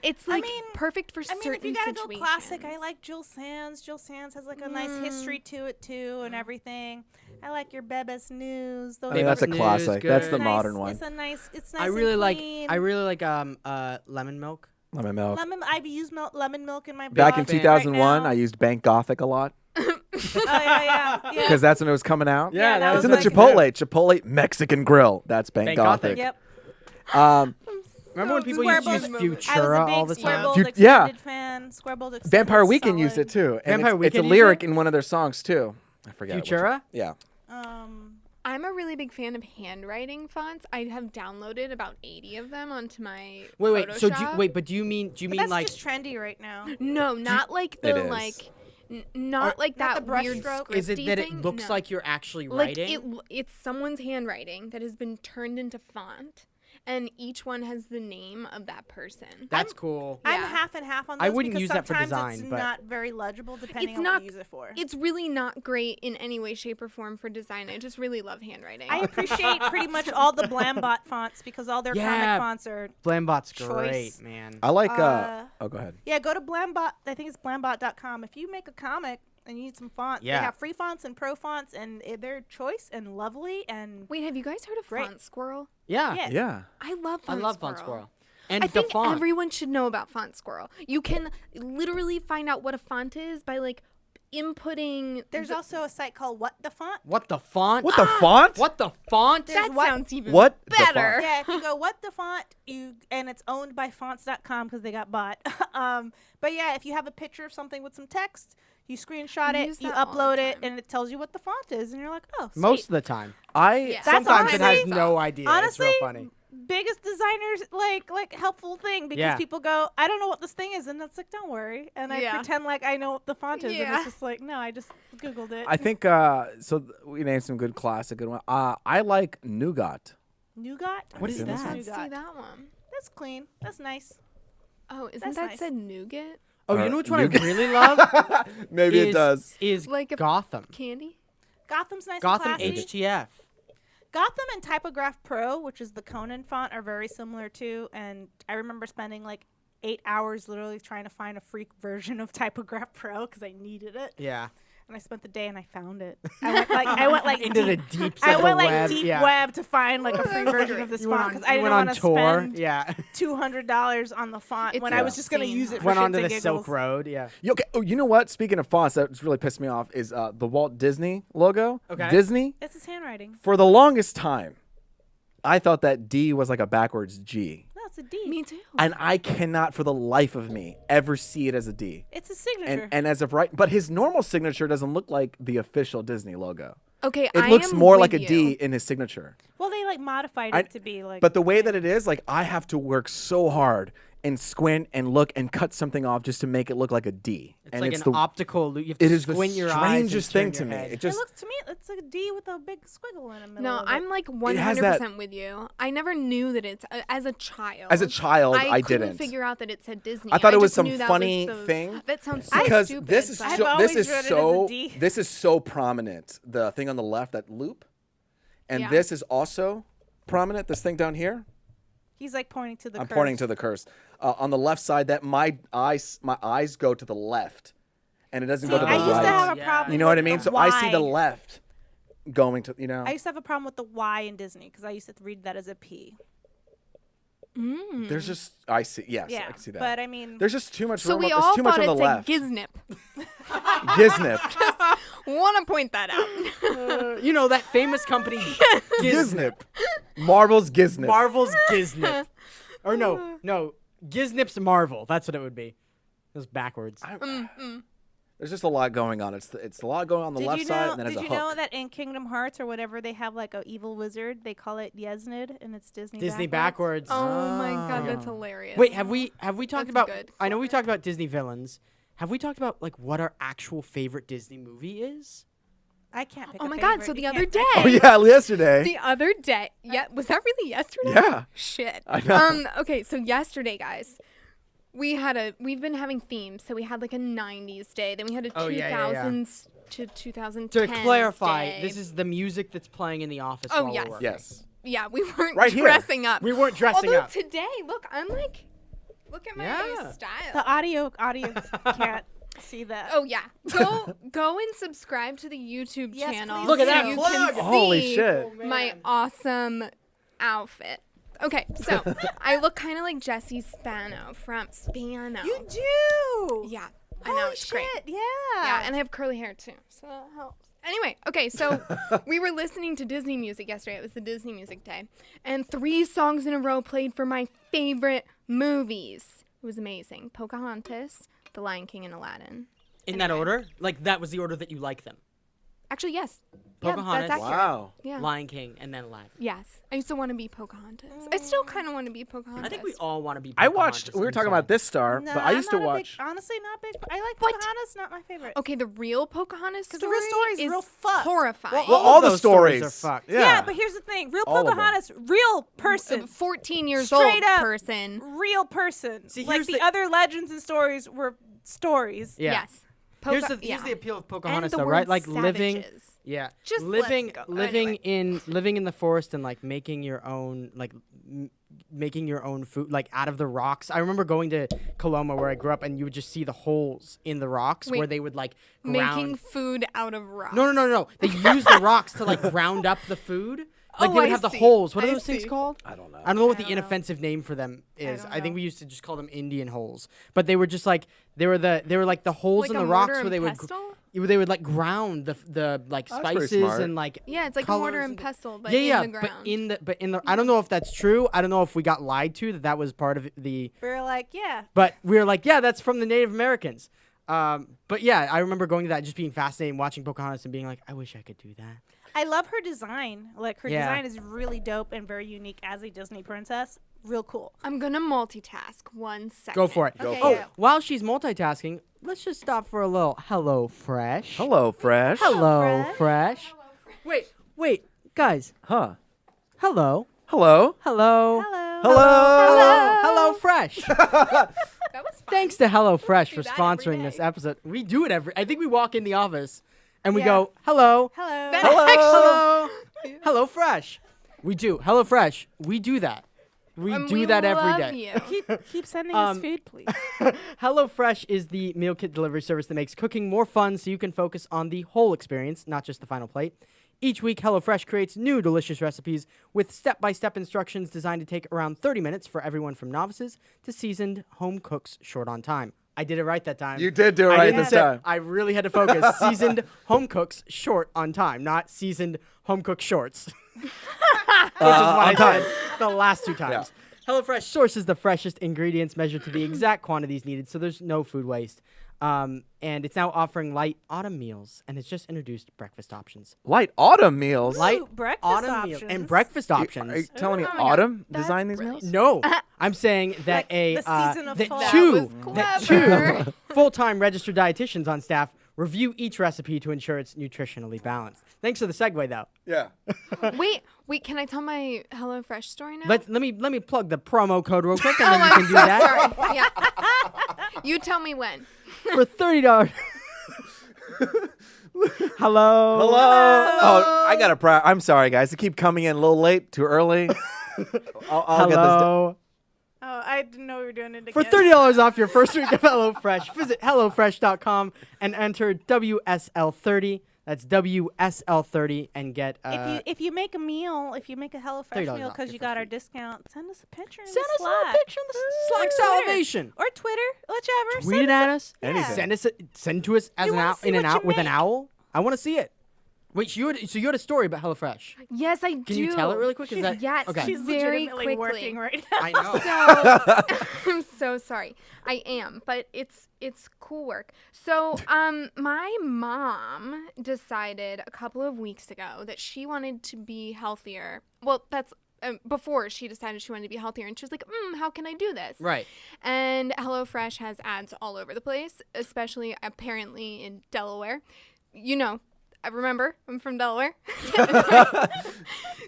It's I like mean- perfect for I mean, certain if you gotta go situations. classic, I like Jill Sands. Jill Sands has like a nice history to it too, and everything. I like your Bebes News. Those I mean, are that's a News, classic. good. That's the nice- modern one. It's a nice. It's nice. I and really like clean. lemon milk. Lemon milk. I've used lemon milk in my Back in blog right 2001, now. I used Bank Gothic a lot Oh yeah. because that's when it was coming out. Yeah, that It's was in the like- Chipotle Mexican Grill. That's Bank, Bank Gothic. Gothic. Yep. Remember when people used to use Square Bolt- I was a Futura big all the Square time? Bolt Fu- yeah. Extended fan. Square Bolt Extended. Vampire Weekend used solid. it too. And Vampire it's a Weekend used lyric it? in one of their songs too. I forget. which Futura? one. Yeah. I'm a really big fan of handwriting fonts. I have downloaded about 80 of them onto my Wait. So Photoshop. do you mean But that's like just trendy right now. No, not like It the is. like not like not that the brush weird stroke? is it scripty that it thing. looks No. like you're actually like writing? it's someone's handwriting that has been turned into font, and each one has the name of that person. That's cool. I'm Yeah. half and half on those I wouldn't because use that for sometimes design, it's but- not very legible depending It's on not- what you use it for. It's really not great in any way, shape, or form for design. I just really love handwriting. I appreciate pretty much all the Blambot fonts because all their Yeah. comic fonts are. Blambot's Choice. great, man. I like. Uh, Oh, go ahead. Yeah, go to Blambot. I think it's blambot.com. If you make a comic and you need some fonts, Yeah. they have free fonts and pro fonts, and they're choice and lovely and Wait, have you guys heard of Great. Font Squirrel? Yeah. yeah. Yeah. I love I Font love Squirrel. Font Squirrel. And I the think font. everyone should know about Font Squirrel. You can literally find out what a font is by like inputting. There's also a site called What the Font. What the font? What the font? What the font? that what- sounds even What the better. font? Yeah, if you go What the Font, and it's owned by fonts.com because they got bought. But yeah, if you have a picture of something with some text, you screenshot I it, use you that all the upload it, time. and it tells you what the font is, and you're like, oh, sweet. Most of the time. Yeah. That's Sometimes it has honestly- no idea. honestly, it's real funny. biggest designers like helpful thing because Yeah. people go, I don't know what this thing is, and it's like, don't worry, and I Yeah. pretend like I know what the font is, and Yeah. it's just like, no, I just googled it. I think we named some good classic good one. I like nougat. Nougat. What is seen this that? one? Let's see Nougat. that one. That's clean. That's nice. Oh, isn't That's that nice. said nougat? Oh, Or you know which one I nougat. really love? Maybe it does. Is Like a Gotham. Candy? Gotham's nice Gotham and classy. HTF. Gotham and Typograph Pro, which is the Conan font, are very similar too. And I remember spending like 8 hours literally trying to find a free version of Typograph Pro because I needed it. Yeah. And I spent the day and I found it. I went like Into the deep, deeps I of the went like web. deep yeah. web to find like a free version of this You font went because on, I you didn't went want on to tour. spend Yeah. $200 on the font It's when I was just gonna insane use it how for Went shits on to and the Silk giggles. Road. Yeah. Okay. Oh, you know what? Speaking of fonts, that's really pissed me off is the Walt Disney logo. Okay. Disney. It's his handwriting. For the longest time, I thought that D was like a backwards G. No, it's a D. Me too. And I cannot, for the life of me, ever see it as a D. It's a signature. And as of right, but his normal signature doesn't look like the official Disney logo. Okay, It I looks am more with like a you. D in his signature. well, they like modified I- it to be like. But the way that it is, like I have to work so hard and squint and look and cut something off just to make it look like a D. It's and like it's an the optical. You have to it is the squint your eyes and strangest turn thing to your me. head. It it just looks to me, it's like a D with a big squiggle in the middle. No, of it. I'm like has that- 100% with you. I never knew that it's as a child. As a child, I couldn't didn't. figure out that it said Disney. I thought it was just some knew that funny was the- thing. That sounds so because stupid. this is but- I've so, always this is read it as a so D. this is so prominent. The thing on the left, that loop, and Yeah. this is also prominent. This thing down here. He's like pointing to the. I'm curve. pointing to the curse. On the left side, that my eyes go to the left, and it doesn't go to the I right. used to have a Yeah. problem. You know what I with mean? the So I see the Y. left going to, you know. I used to have a problem with the Y in Disney because I used to read that as a P. There's just I see. Yes, Yeah, I can see that. but I mean, There's just too much So room. we There's all too much thought on it's the a left. giznip. Giznip. Want to point that out. You know that famous company, Giznip. Marvel's Giznip. Marvel's Giznip. Or no, Giznip's Marvel. That's what it would be. It was backwards. There's just a lot going on. It's a lot going on the did left you side, know? and then Did there's you a know hook. that in Kingdom Hearts or whatever they have like a evil wizard? They call it Yeznid, and it's Disney. Disney backwards. Oh my god, that's hilarious. Wait, have we talked That's about? good. I know we talked about Disney villains. Have we talked about like what our actual favorite Disney movie is? I can't pick. Oh a my god, favorite. so You the can't other pick- day. Oh yeah, yesterday. The other day. Yeah, was that really yesterday? Yeah. Shit. I know. Okay, so yesterday, guys, we've been having themes. So we had like a 90s day, then we had a Oh, 2000s yeah, yeah. to 2010s To clarify, day. this is the music that's playing in the office. Oh, while yes. we're working. Yes. Yeah, we weren't Right here. dressing up. We weren't dressing Although up. today, look, I'm like, look at my Yeah. style. The audience can't see that. Oh yeah, go and subscribe to the YouTube Yes, channel. please Look at so that you plug. can Holy see shit. my awesome outfit. Okay, so I look kind of like Jessie Spano from Spano. You do. Yeah, I know Holy it's shit. great. Yeah. Yeah, and I have curly hair too, so that helps. Anyway, okay, so we were listening to Disney music yesterday. It was the Disney Music Day, and 3 songs in a row played for my favorite movies. It was amazing. Pocahontas, The Lion King, and Aladdin. In that order? Like that was the order that you like them. Actually, yes. Pocahontas. Yeah, that's accurate. Wow. Yeah. Lion King and then Aladdin. Yes. I used to want to be Pocahontas. I still kind of want to be Pocahontas. I think we all want to be. I watched. Pocahontas We were talking inside. about this star, No, but I used to I'm not a watch. Big, honestly, not big. I like What? Pocahontas. Not my favorite. Okay, the real Pocahontas story the real story is real fucked. horrifying. Well, all the those stories stories are fucked. Yeah. But here's the thing: real All of them. Pocahontas, real person, 14 years Straight old up. person. real person. See, like here's the the- other legends and stories were stories. Yeah. Yes. Here's yeah. the appeal of And Pocahontas, the though, word right? Like living. savages. Yeah. Just living let's go. living Anyway. in the forest and like making your own making your own food like out of the rocks. I remember going to Coloma where I grew up and you would just see the holes in the rocks where Wait, they would like ground. Making food out of rocks. No. They use the rocks to like ground up the food. Like Oh, they would I have the see. holes. What are I those things see. called? I don't know. I don't know what the don't know. inoffensive name for them is. don't I think know. we used to just call them Indian holes. But they were just like they were like the holes Like in a the rocks mortar where they and would pestle? they would like ground the like That's pretty spices smart. and like Yeah, it's like colors mortar and and- pestle, but yeah, in the ground. but in the I don't know if that's true. I don't know if we got lied to that was part of the. We were like, yeah. But we were like, yeah, that's from the Native Americans. But yeah, I remember going to that, just being fascinated, watching Pocahontas, and being like, I wish I could do that. I love her design. Like, her Yeah. design is really dope and very unique as a Disney princess. Real cool. I'm gonna multitask 1 second. Go for it. Okay, Oh, yeah. while she's multitasking, let's just stop for a little HelloFresh. Hello, Fresh. HelloFresh. Wait, guys. Huh. Hello. Hello. Hello. Hello. Hello. HelloFresh. That was fun. Thanks to HelloFresh Do for that every sponsoring this day. episode. We do it I think we walk in the office and we Yeah. go, hello. Hello. That Hello. HelloFresh. We do. HelloFresh. We do that. We And do we that every love day. You. Keep sending us Um, food, please. HelloFresh is the meal kit delivery service that makes cooking more fun so you can focus on the whole experience, not just the final plate. Each week, HelloFresh creates new delicious recipes with step-by-step instructions designed to take around 30 minutes for everyone from novices to seasoned home cooks short on time. I did it right that time. You did do it I right didn't this say- time. I really had to focus. Seasoned home cooks short on time, not seasoned home cook shorts. Which is what I said the last two times. HelloFresh sources the freshest ingredients measured to the exact quantities needed, so there's no food waste. And it's now offering light autumn meals, and it's just introduced breakfast options. Light autumn meals. Light breakfast autumn meals options. and breakfast options. Are you telling me Oh my God, Autumn that's designed these brilliant. meals? No, I'm saying that Like a the season of fall. that That two was full-time registered dietitians on staff review each recipe to ensure it's nutritionally balanced. Thanks for the segue, though. Yeah. Wait, can I tell my HelloFresh story now? Let me plug the promo code real quick, and oh, then you I'm can do so that sorry. Yeah. You tell me when. for $30. Hello. Oh, I got to I'm sorry, guys. I keep coming in a little late, too early. I'll get this done. Hello. Oh, I didn't know we were doing it again. For $30 off your first week of HelloFresh, visit HelloFresh.com and enter WSL30. That's WSL30 and get if you make a meal, if you make a HelloFresh $30 meal off because your you got first our week. discount, send us a picture. In send the us a little Slack. picture in the Slack Twitter. salivation. Or Twitter, whichever. Tweet Send it us at us. Anything. Send to us as We an wanna owl see in an what owl you with an make. owl. I want to see it. Wait, so you had a story about HelloFresh. Yes, I do. Can you tell it really quick? Is that Yes. okay? She's Very legitimately quickly. working right now. I know. So I'm so sorry. I am, but it's cool work. So my mom decided a couple of weeks ago that she wanted to be healthier. Well, that's before she decided she wanted to be healthier, and she was like, how can I do this? Right. And HelloFresh has ads all over the place, especially apparently in Delaware. You know, I remember I'm from Delaware.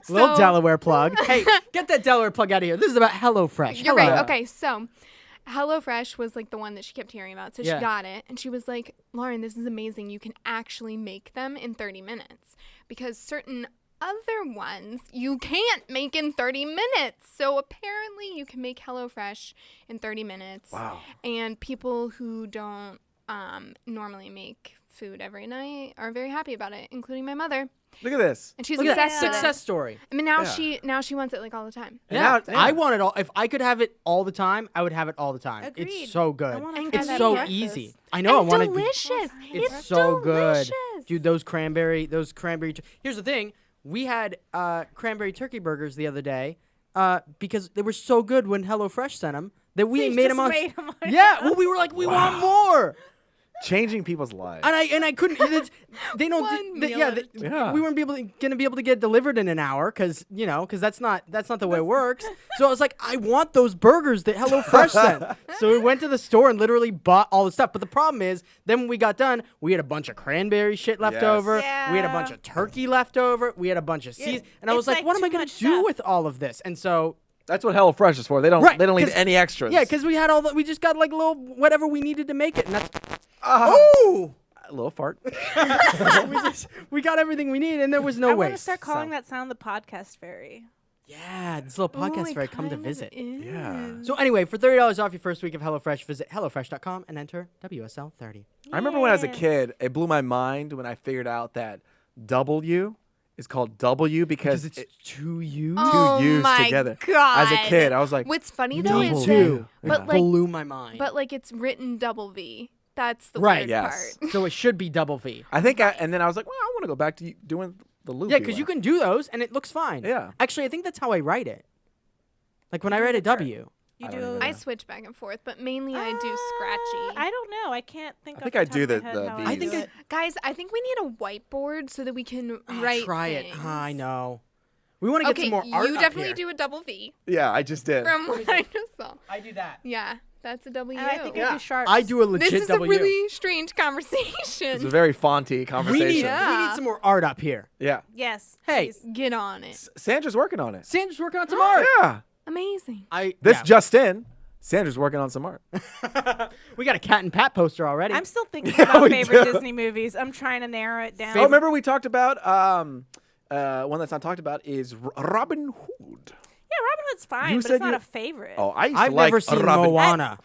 Little So- Delaware plug. Hey, get that Delaware plug out of here. This is about HelloFresh. You're Hello. right. Okay, so HelloFresh was like the one that she kept hearing about. So Yeah. she got it and she was like, Lauren, this is amazing. You can actually make them in 30 minutes because certain other ones you can't make in 30 minutes. So apparently you can make HelloFresh in 30 minutes. Wow. And people who don't normally make food every night are very happy about it, including my mother. Look at this. And she's Look at that obsessed with it. success story. I mean, now Yeah. she wants it like all the time. And Yeah, now- I want it all. If I could have it all the time, I would have it all the time. Agreed. It's so I good. wanna And try It's that so breakfast. easy. I know. And I want to. delicious. It's so delicious. good, dude. Those cranberry. Here's the thing: we had cranberry turkey burgers the other day because they were so good when HelloFresh sent them that we So you made just them on. made 'em on Yeah, well, we were like, we want more. Changing people's lives. And I couldn't. They don't. One they- meal yeah, at a they- time. we weren't gonna be able to get delivered in an hour because that's not the way it works. So I was like, I want those burgers that HelloFresh sent. So we went to the store and literally bought all the stuff. But the problem is, then when we got done, we had a bunch of cranberry shit left Yes. over. We had a Yeah. bunch of turkey left over. We had a bunch of seeds. And I was it's like, like what am I too gonna much do stuff. with all of this? And so. That's what HelloFresh is for. They don't. Right, They don't need 'cause- any extras. Yeah, because we had we just got like little whatever we needed to make it, and that's. Uh-huh. Ooh! A little fart. we got everything we need, and there was no I waste. want to start calling so. that sound the podcast fairy. Yeah, this little podcast fairy come to visit. Yeah. So anyway, for $30 off your first week of HelloFresh, visit HelloFresh.com and enter WSL30. I remember when I was a Yeah. kid, it blew my mind when I figured out that W is called W because it's it, two U's. Oh U's my together. God. As a kid, I was like, What's funny though Me is too. that, but It like, blew my mind. but like it's written double V. That's the Right. weird Yes. part. So it should be double V. And then I was like, well, I want to go back to doing the loopy Yeah, because one. you can do those and it looks fine. Yeah. Actually, I think that's how I write it. Like when I write a W. You I do. don't even I know. switch back and forth, but mainly I do scratchy. I don't know. I can't think. I off think the I top do of my the- head the how V's. I think do I- it. Guys, I think we need a whiteboard so that we can write Try it. things. I know. We want to get Okay, some more art you up definitely here. do a double V Yeah, I just did. from what I just saw. I do that. Yeah, that's a W. And I think I Yeah. do sharps. I do a legit This is W. a really strange It's a conversation. very fonty we conversation. need, Yeah. we need some more art up here. Yeah. Yes. Hey. please. Get on it. Sandra's working on it. Sandra's working on some art. Yeah. Amazing. This just in. Sandra's working on some art. We got a Cat and Pat poster already. I'm still thinking Yeah, about we favorite do. Disney movies. I'm trying to narrow it down. Oh, remember we talked about one that's not talked about is Robin Hood. Yeah, Robin Hood's fine, You but said it's not you- a favorite. Oh, I used I've to like never seen Robin. Moana.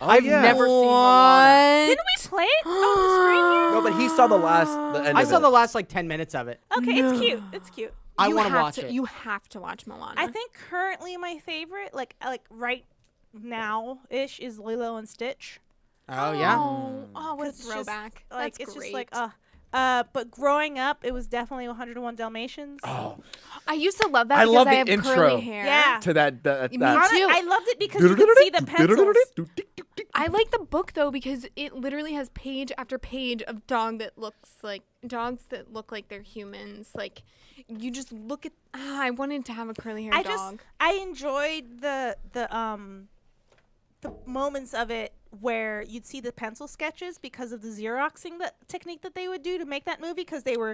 Oh, I've yeah. never seen Moana. Didn't we play it on the screen here? No, but he saw the end I of saw it. the last like 10 minutes of it. Okay, it's cute. It's cute. I You want to have watch it. You have to watch Moana. I think currently my favorite, like right now ish, is Lilo and Stitch. Oh yeah. Oh, what a 'Cause it's just, throwback. Like That's it's great. just but growing up, it was definitely 101 Dalmatians. Oh, I used to love that I because love I the have intro. curly hair. Yeah. to that. Me that too. I loved it because you could see the pencils. I like the book though because it literally has page after page of dogs that look like they're humans. Like you just look at. I wanted to have a curly haired dog. I enjoyed the moments of it where you'd see the pencil sketches because of the Xeroxing technique that they would do to make that movie because they were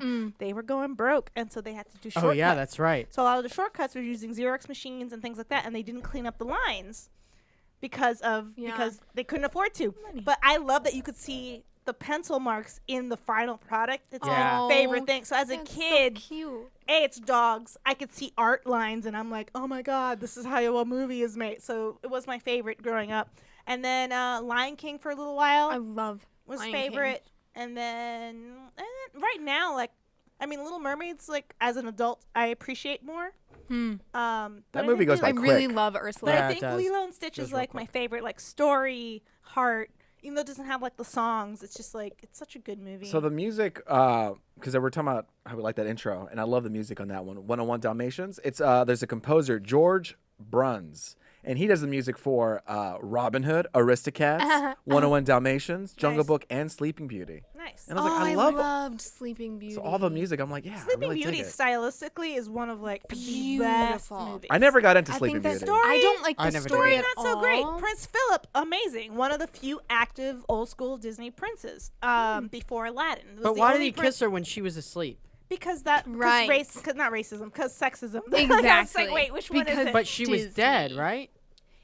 going broke and so they had to do shortcuts. Oh yeah, that's right. So a lot of the shortcuts were using Xerox machines and things like that, and they didn't clean up the lines because they couldn't afford to. Money. But I love that you could see the pencil marks in the final product. It's Yeah. my favorite thing. So as a That's kid, so cute. it's dogs. I could see art lines, and I'm like, oh my god, this is how a movie is made. So it was my favorite growing up. And then Lion King for a little while I love was Lion King. favorite. And then right now, Little Mermaids, like as an adult, I appreciate more. Hmm. But I That movie think goes the- by I really quick. love But Ursula. Yeah, I it think does. Lilo and Stitch Goes is real like my quick. favorite, like story, heart. Even though it doesn't have like the songs, it's just like it's such a good movie. So the music, because we're talking about how we like that intro, and I love the music on that one. 101 Dalmatians. It's there's a composer, George Bruns, and he does the music for Robin Hood, Aristocats, 101 Dalmatians, Jungle Nice. Book, and Sleeping Beauty. nice. And I was like, I I love loved Sleeping Beauty. so all the music. I'm like, yeah, Sleeping I really Beauty dig it. stylistically is one of like the best Beautiful. movies. I never got into I Sleeping think the Beauty. story. I don't like I the never did story either. at Not so great. all. Prince Philip, amazing. One of the few active old school Disney princes before Aladdin. It was But the why did only he kiss her when she was asleep? Because that Right. not racism, because sexism. I was Exactly. like, wait, which one is Because- it? But she was dead, Disney. right?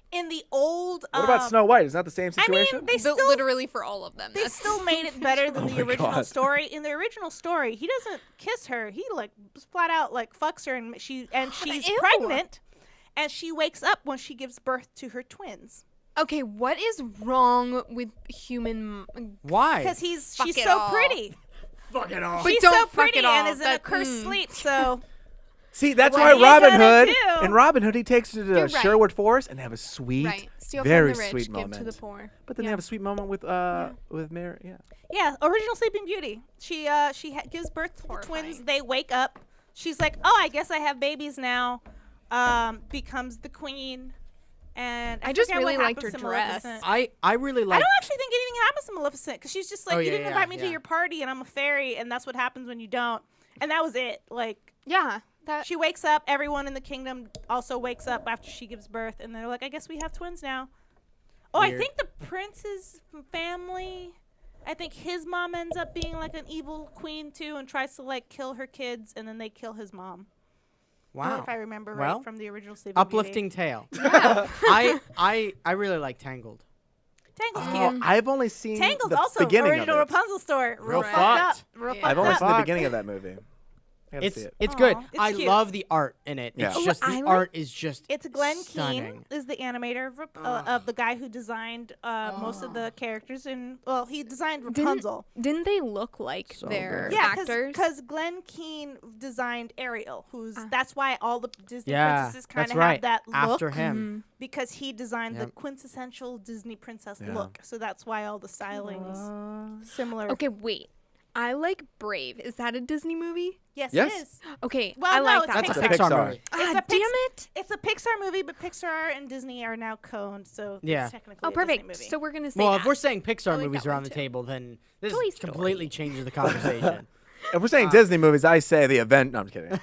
In the old, What about Snow White? Is that the same I situation? mean, they But still literally for all of them. they That's still made it better than Oh the my original God. story. In the original story, he doesn't kiss her. He like flat out like fucks her, and she's Ew. pregnant, and she wakes up when she gives birth to her twins. Okay, what is wrong with human? Why? Because Fuck she's it so all. pretty. Fuck it all. But She's don't so fuck pretty it all. and is in a That- cursed sleep. So See, that's Well, why he Robin gotta Hood. do. In Robin Hood, he takes her to You're right. Sherwood Forest, and they have a sweet, Right, steal very from the rich, sweet give moment. to the poor. But then they Yeah. have a sweet moment with Mary. Yeah. yeah, original Sleeping Beauty. She gives birth to the twins. Horrifying. They wake up. She's like, oh, I guess I have babies now. Becomes the queen. And I just forget what really liked happens her to dress. Maleficent. I really I like. don't actually think anything happens to Maleficent because she's just like, Oh, you yeah, didn't yeah, invite me to yeah. your party and I'm a fairy and that's what happens when you don't. And that was it. Like, Yeah, that. she wakes up. Everyone in the kingdom also wakes up after she gives birth. And they're like, I guess we have twins now. Oh, Weird. I think the prince's family, I think his mom ends up being like an evil queen too and tries to like kill her kids and then they kill his mom. Wow. If I remember Well, right from the original Sleeping Uplifting tale. I really like Tangled. Beauty. Tangled's Oh, cute. I've only seen Tangled's the also beginning original of it. Rapunzel story. Real fucked fucked. up. Real Yeah. fucked I've only up. seen the Fuck. beginning of that movie. I gotta see it. It's good. Aw, it's I cute. love the art in it. Yeah. It's Oh, just the I like- art is just It's Glenn stunning. Keane is the animator of the guy who designed most of the characters in. Well, he designed Rapunzel. Didn't they look like So their good. Yeah, actors? because Glenn Keane designed Ariel, that's why all the Disney Yeah, princesses kind that's of right. have that look. After him. Mm-hmm. Because he designed the Yep. quintessential Disney princess Yeah. look, so that's why all the stylings similar. Okay, wait. I like Brave. Is that a Disney movie? Yes, Yes. it is. Okay, Well, I no, like it's that. That's a one. It's a Pixar, Pixar. movie. It's Ah, a damn Pix- it! It's a Pixar movie, but Pixar and Disney are now coned, so Yeah. it's technically Oh, a Disney perfect. movie. So we're gonna say Well, that. if we're saying I Pixar like movies that are one on the too. table, then this Toy Story. completely changes the conversation. If we're saying Disney movies, I say The Event. No, I'm just kidding.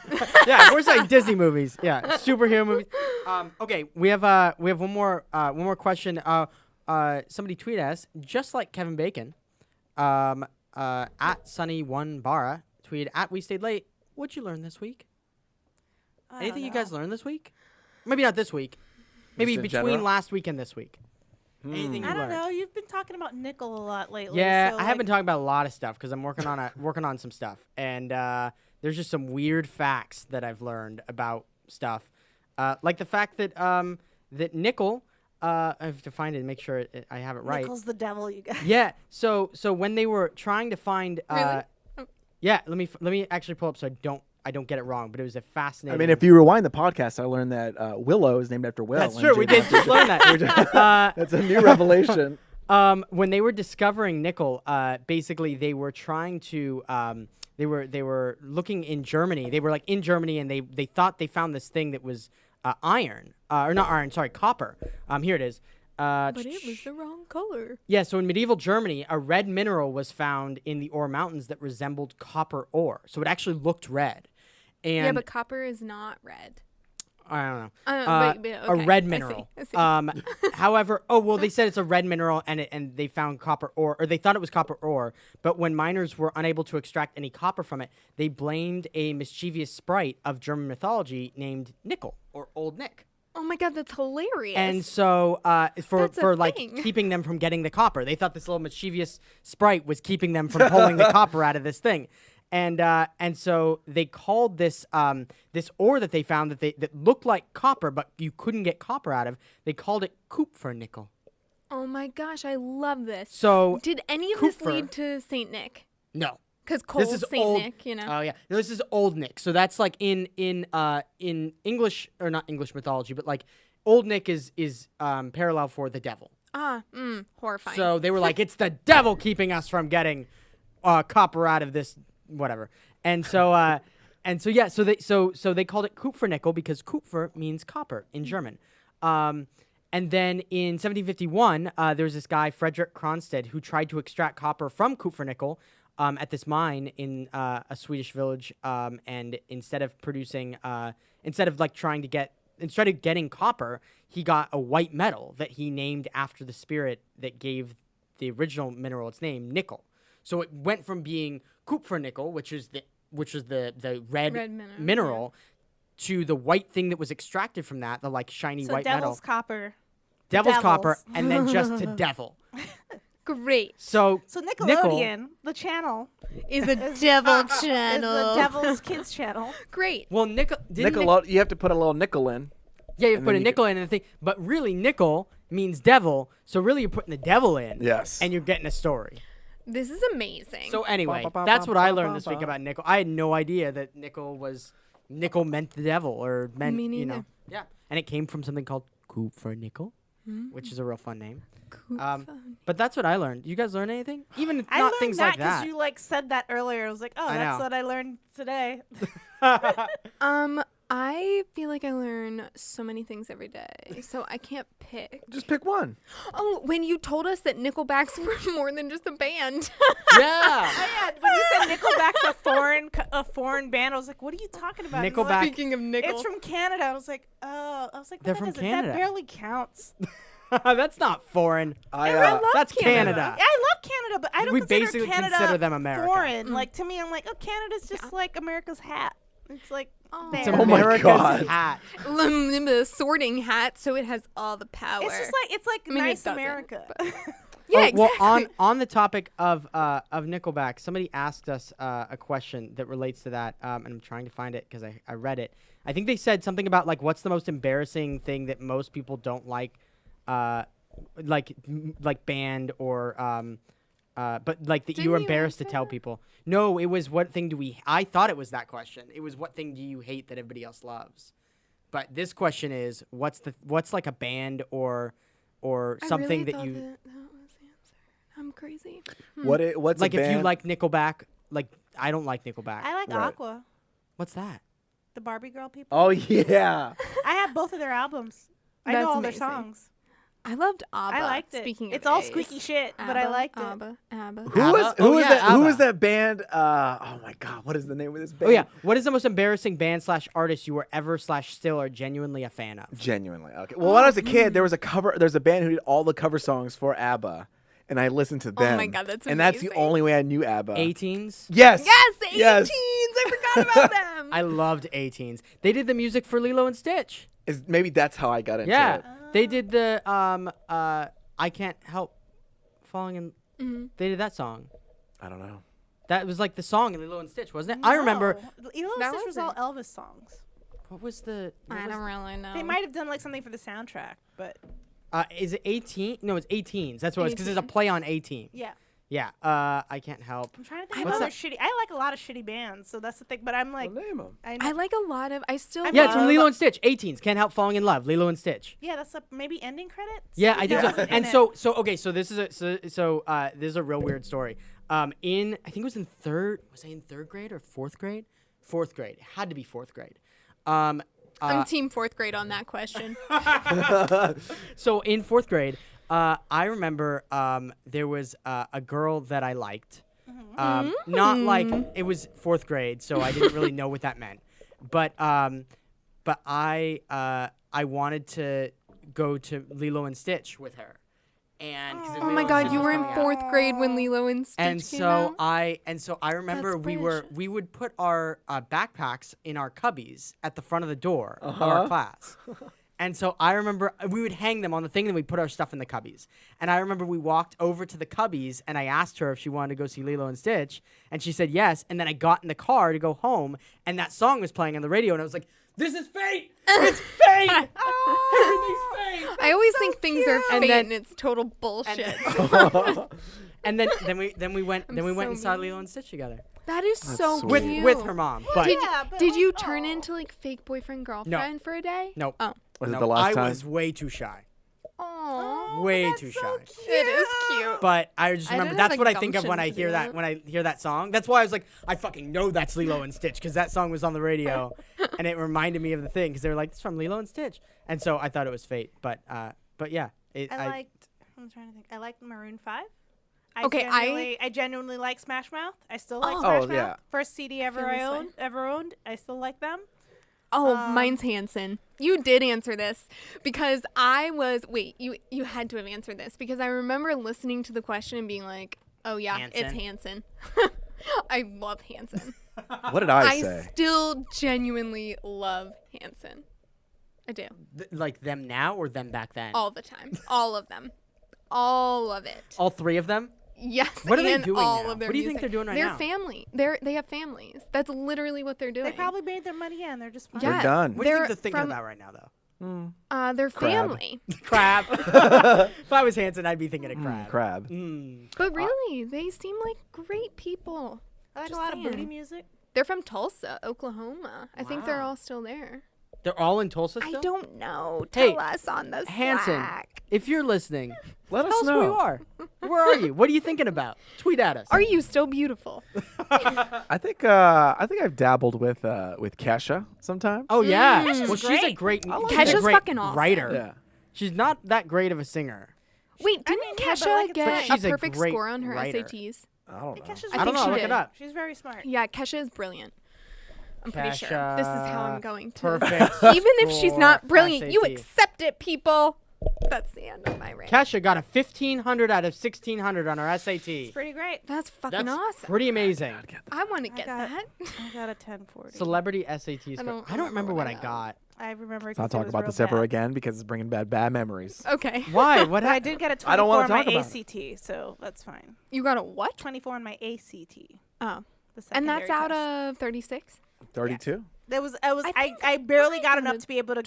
Yeah, we're saying Disney movies. Yeah, superhero movies. Okay, we have one more question. Somebody tweeted us just like Kevin Bacon. At Sunny1Bara tweeted at We Stayed Late. What'd you learn this week? I don't Anything you know. guys learned this week? Maybe not this week. Maybe in between general? last week and this week. Anything you I don't learned? know. You've been talking about nickel a lot lately. Yeah, so, I have been talking about a lot of stuff because I'm working on some stuff, and there's just some weird facts that I've learned about stuff, like the fact that that nickel. I have to find it and make sure I have it right. Nickel's the devil, you guys. Yeah. So when they were trying to find, Really? Oh. yeah, let me actually pull up so I don't get it wrong. But it was a fascinating. I mean, if you rewind the podcast, I learned that Willow is named after Will. that's and true, we James- did just learn that. That's a new revelation. When they were discovering nickel, basically they were trying to they were looking in Germany. They were like in Germany and they thought they found this thing that was iron or not iron, sorry, copper. Here it is. But it was the wrong color. Yeah, so in medieval Germany, a red mineral was found in the ore mountains that resembled copper ore. So it actually looked red. And Yeah, but copper is not red. I don't know. But A okay, red I see, mineral. I see. However, they said it's a red mineral, and they found copper ore, or they thought it was copper ore. But when miners were unable to extract any copper from it, they blamed a mischievous sprite of German mythology named Nickel or Old Nick. Oh my god, that's hilarious. And so, for That's a like thing. keeping them from getting the copper, they thought this little mischievous sprite was keeping them from pulling the copper out of this thing. And so they called this this ore that they found that looked like copper, but you couldn't get copper out of. They called it Kupfernickel. oh my gosh, I love this. So Did any of this Kupfer- lead to Saint Nick? no, Because cold this is Saint old. Nick, you know. Oh yeah, no, this is Old Nick. So that's like in English or not English mythology, but like Old Nick is parallel for the devil. Horrifying. So they were like, it's the devil keeping us from getting copper out of this whatever. And so yeah, so they called it Kupfernickel because Kupfer means copper in German. And then in 1751, there was this guy Frederick Kronstedt who tried to extract copper from Kupfernickel at this mine in a Swedish village. And instead of getting copper, he got a white metal that he named after the spirit that gave the original mineral its name, nickel. So it went from being Kupfernickel, which is the red mineral, to the white thing that was extracted from that, the like shiny So white devil's metal. copper. Devil's devils. copper, and then just to devil. Great. So So Nickelodeon, the channel, Is a is, devil is the channel. Devil's Kids channel. Great. well, You have to put a little nickel in. yeah, you and put then a you nickel in the thing, but really nickel means devil. So really, you're putting the devil in. Yes. And you're getting a story. This is amazing. So anyway, Ba, ba, ba, that's ba, what I ba, learned ba, this week ba. about nickel. I had no idea that nickel meant the devil or meant Me you know. neither. Yeah, and it came from something called Kupfernickel, which is a real fun name. But that's what I learned. You guys learn anything? Even if I not learned things that like that. you said that earlier. I was like, oh, I that's know. what I learned today. I feel like I learn so many things every day, so I can't pick. Just pick one. Oh, when you told us that Nickelbacks were more than just a band. Yeah. Yeah, when you said Nickelback's a foreign band, I was like, what are you talking about? And you're Nickelback- like, Speaking of nickel. it's from Canada. I was like, They're that from isn't- Canada. That barely counts. That's not foreign. That's Canada. Canada. Yeah, I love Canada, but I don't We consider basically Canada consider them America. foreign. Like, to me, I'm like, oh, Canada's just like America's hat. It's like, It's there. Oh my America's God. hat. The sorting hat, so it has all the power. It's just like, it's like I mean, it nice doesn't, America. Yeah, Well, exactly. on the topic of Nickelback, somebody asked us a question that relates to that, and I'm trying to find it because I read it. I think they said something about like what's the most embarrassing thing that most people don't like band or but like that Didn't you're you embarrassed to answer tell that? people. No, it was what thing do we? I thought it was that question. It was what thing do you hate that everybody else loves? But this question is what's like a band or something I really that thought you that was the answer. I'm crazy. What's like a if you band? like Nickelback. Like I don't like Nickelback. I like Right. Aqua, What's that? the Barbie girl people. Oh yeah. I have both of their albums. I know That's all amazing. their songs. I loved ABBA. I liked it. Speaking It's of all A's. squeaky shit, but I ABBA, liked it. ABBA, ABBA. Who ABBA? was Oh, yeah, that? Who was ABBA. that band? Oh my God, what is the name of this band? Oh yeah. What is the most embarrassing band / artist you were ever / still are genuinely a fan of? Genuinely. Okay. Well, when I was a kid, there was a band who did all the cover songs for ABBA, and I listened to them. Oh my God, that's And that's the amazing. only way I knew ABBA. 18s. Yes. Yes, 18s. Yes. I forgot about them. I loved 18s. They did the music for Lilo and Stitch. Maybe that's how I got into Yeah. it. They did the I Can't Help Falling in. They did that song. I don't know. That was like the song in Lilo and Stitch, wasn't it? I remember. No. Lilo and That Stitch was all wasn't- Elvis songs. What was the? what I was don't really know. They might have done like something for the soundtrack, but Is it 18? No, it's 18s. That's what it was because there's a play on 18. yeah. Yeah. I Can't Help. I'm trying to think What's of other that? shitty. I like a lot of shitty bands, so that's the thing. But I'm like, Well, name 'em. I I like a lot of. I still. Yeah, it's love- from Lilo and Stitch. 18s. Can't Help Falling in Love. Lilo and Stitch. yeah, that's maybe ending credits. Yeah, I think so. Wasn't in And it. so okay, so this is this is a real weird story. I think it was in third grade or fourth grade? Fourth grade. It had to be fourth grade. I'm team fourth grade on that question. So in fourth grade, I remember there was a girl that I liked. Not like it was fourth grade, so I didn't really know what that meant. But I wanted to go to Lilo and Stitch with her. And 'cause Oh Lilo my and God, Stitch you was were in coming out. fourth grade when Lilo and Stitch And came so out? I remember That's we precious. would put our backpacks in our cubbies at the front of the door of our class. And so I remember we would hang them on the thing and we'd put our stuff in the cubbies. And I remember we walked over to the cubbies and I asked her if she wanted to go see Lilo and Stitch and she said yes. And then I got in the car to go home and that song was playing on the radio and I was like, this is fate! It's fate! Everything's fate! I always think things are And fate then- and it's total bullshit. And then we went I'm and so saw mean. Lilo and Stitch together That is so sweet. cute. with her mom. But but Did you like, turn oh. into like fake boyfriend girlfriend for a day? nope. Oh. Was No, it the last I time? was way too shy. Aww. Way too shy. It is cute. But I just I remember didn't that's have what the I think of when I gumption to hear do that that. when I hear that song. That's why I was like, I fucking know that's Lilo and Stitch because that song was on the radio, and it reminded me of the thing because they were like, it's from Lilo and Stitch, and so I thought it was fate. But yeah, I liked. I'm trying to think. I liked Maroon 5. Okay, I genuinely like Smash Mouth. I still like Oh. Smash Oh, Mouth. yeah. First CD feel this way. ever owned. I still like them. Oh, mine's Hanson. You did answer this because I was you had to have answered this because I remember listening to the question and being like, "Oh yeah, it's Hanson." I love Hanson. What did I I say? still genuinely love Hanson. I do. like them now or them back then. All the time. All of them. All of it. All three of them. Yes. What are they and doing all now? of their What do you think music. they're doing right They're now? family. They have families. That's literally what they're doing. They probably made their money and they're just fine. Yeah. They're done. What do you think They're they're thinking from- about right now though? They're Crab. family. Crab. If I was Hanson, I'd be thinking of crab. Crab. But really, they seem like great people. I like Just a lot of booty saying. music. They're from Tulsa, Oklahoma. I think they're Wow. all still there. They're all in Tulsa I still. don't know. Hey, Tell us on the Hanson, Slack. if you're listening, Let tell us us know. where you are. Where are you? What are you thinking about? Tweet at us. Are you still beautiful? I think I've dabbled with Kesha sometime. Oh yeah. Kesha's Well, she's a great. great. Kesha's she's a great fucking awesome. writer. Yeah. She's not that great of a singer. Wait, I didn't mean, yeah, but Kesha like it's get fine. She's a a perfect great score on her writer. SATs? I don't know. Kesha's I I don't think know. she Look did. it up. She's very smart. Yeah, Kesha is brilliant. I'm pretty sure. Kesha, This is how I'm going to. Perfect. Even if she's score, not brilliant, you SAT. accept it, people. That's the end of my rant. Kesha got a 1500 out of 1600 on her SAT. It's pretty great. That's fucking That's awesome. pretty amazing. I want to get got- that. I got a 1040. Celebrity SAT score. don't I don't remember what I got. got. I remember. Let's not talk about this ever again because it's bringing back bad memories. Okay. Why? What But I happened? did get a 24 I don't wanna on my talk about ACT, so that's fine. You got a what? 24 on my ACT. Oh. The And that's secondary out test. of 36? 32. I barely got enough counted. to be able to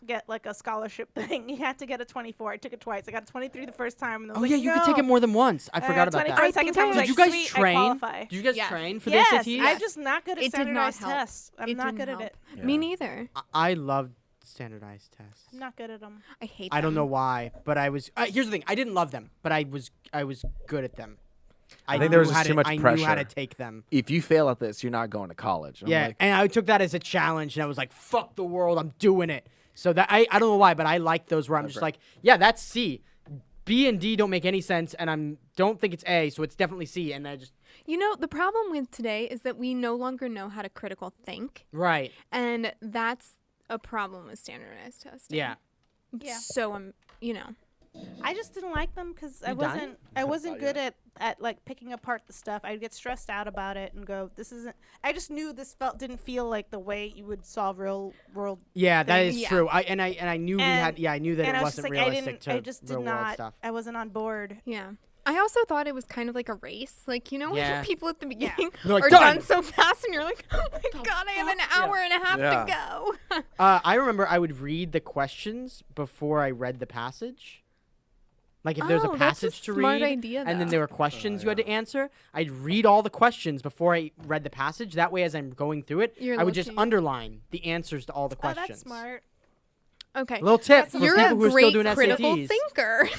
get like a scholarship thing. You had to get a 24. I took it twice. I got a 23 the first time, and I was Oh like, yeah, you could take it more than once. I forgot about 24 that. the second I time. I was think Did like, you guys sweet, I train? qualify. Did you guys Yes. train for Yes, the SATs? I'm just not good at It did not standardized help. tests. I'm It not didn't good help. at it. Yeah. Me neither. I loved standardized tests. I'm not good at them. I hate I don't know them. why, but I was. Here's the thing: I didn't love them, but I was good at them. I think there was knew just how too to- much I knew how to pressure. take them. If you fail at this, you're not going to college. I'm Yeah, like, and I took that as a challenge, and I was like, "Fuck the world, I'm doing it." So that I don't know why, but I like those where I'm just like, "Yeah, that's C. B and D don't make any sense, and don't think it's A, so it's definitely C." And I just You know, the problem with today is that we no longer know how to critical think, right, and that's a problem with standardized testing. yeah. Yeah. So I just didn't like them because I You dying? wasn't good at like picking apart the stuff. I'd get stressed out about it and go, "This isn't." I just knew this didn't feel like the way you would solve real world. Yeah, that is Yeah. true. I knew we had. And- Yeah, I knew that and it I was just wasn't like, realistic to I just did real world not. stuff. I wasn't on board. yeah. I also thought it was kind of like a race. Like, when Yeah. people at the beginning They're like, are "Done!" done so fast and you're like, oh my God, I have an hour and a half Yeah. to go. I remember I would read the questions before I read the passage. Like if there's a Oh, that's a passage to smart read, idea, and then though. there were questions you had to answer, I'd read all the questions before I read the passage. That way, as I'm going through it, You're I would just looking. underline the answers to all the Oh, questions. that's smart. Okay. Little tip for You're people a who are great still doing critical SATs. thinker.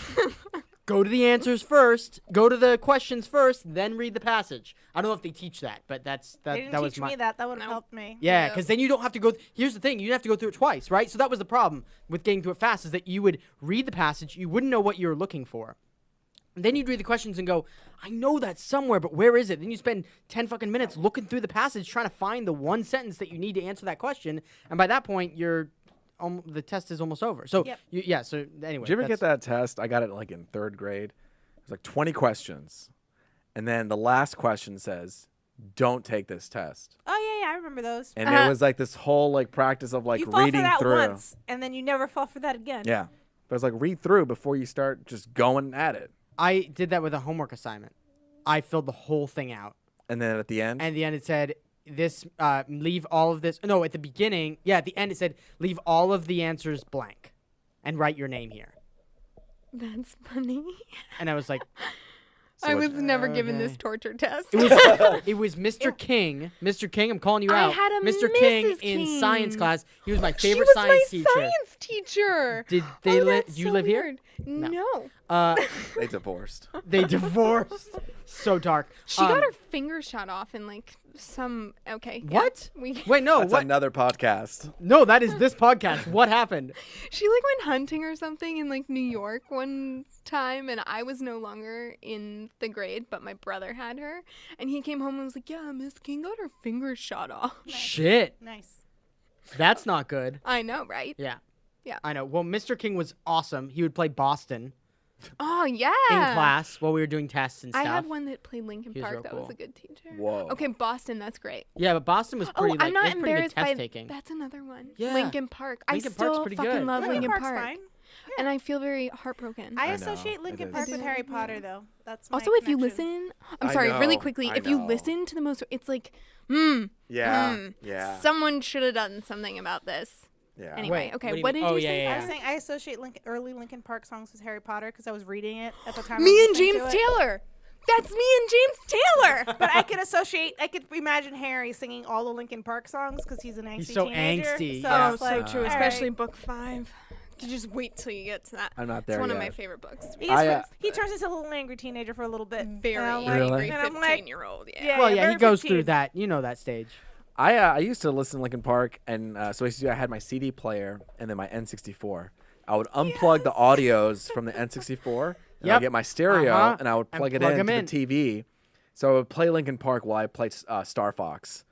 Go to the answers first. Go to the questions first, then read the passage. I don't know if they teach that, but They didn't that was teach my me that. That would have No. helped me. Yeah, Yeah. because then you don't have to go. Here's the thing: you didn't have to go through it twice, right? So that was the problem with getting through it fast, is that you would read the passage, you wouldn't know what you were looking for, and then you'd read the questions and go, "I know that somewhere, but where is it?" Then you spend 10 fucking minutes looking through the passage trying to find the one sentence that you need to answer that question, and by that point, the test is almost over. So Yep. So anyway, did you ever get that's- that test? I got it like in 3rd grade. It was like 20 questions, and then the last question says, "Don't take this test." Oh yeah, I remember those. And it was like this whole like practice of like you fall for reading that through. once, and then you never fall for that again. Yeah, but it's like read through before you start just going at it. I did that with a homework assignment. I filled the whole thing out. And then at the end, And at the end it said leave all of this. No, at the beginning, at the end it said leave all of the answers blank, and write your name here. That's funny. And I was like, I was never given okay. this torture test. it was Mr. King. Mr. King, I'm calling you I out. had a Mr. King Mrs. in science King. class. He was my She favorite was science my teacher. science teacher. Did they Oh, live? that's Do you so live here? weird. No. they divorced. They divorced. So dark. She got her finger shot off in like some. Okay. yeah, What? we. Wait, no. That's What? another podcast. No, that is this podcast. What happened? She like went hunting or something in like New York one time, and I was no longer in the grade, but my brother had her, and he came home and was like, "Yeah, Miss King got her finger shot off." Shit. Nice. That's not good. I know, right? Yeah. Yeah. I know. Well, Mr. King was awesome. He would play Boston Oh yeah. in class while we were doing tests and I stuff. had one that played Linkin He was Park. real That was cool. a good teacher. Whoa. Okay, Boston. That's great. Yeah, but Boston was pretty. I'm not it was pretty good embarrassed test by taking. that's another one. Yeah. Linkin Park. Linkin I Park's still pretty fucking good. love Linkin Linkin Park's Park, fine. and I feel very heartbroken. I know, associate it Linkin is. Park with Harry Potter, though. That's my Also, if you connection. listen, I'm I sorry, really know, quickly. I If you know. listen to the most, it's like, Yeah. someone should have done something about this. Yeah. Anyway, Wait, okay, what what do did you you mean? Oh, say? yeah, I yeah. was saying I associate early Linkin Park songs with Harry Potter because I was reading it at the time. I Me was and listening James to it. Taylor. That's me and James Taylor. But I could imagine Harry singing all the Linkin Park songs because he's an angsty so teenager. angsty, So yeah. it's like, true, all especially right. book 5. You just wait till you get to that. I'm not It's there one of yet. my favorite books. He turns into a little angry teenager for a little bit. Very And I'm like- angry and I'm like, 15-year-old. Yeah. Yeah. Well, yeah, he very goes 15. through that. You know that stage. I used to listen to Linkin Park, and so I had my CD player and then my N64. I would unplug the audios from the N64, and Yep. I'd get my stereo, Uh-huh. and I would And plug it plug 'em into in. the TV. So I would play Linkin Park while I played Star Fox.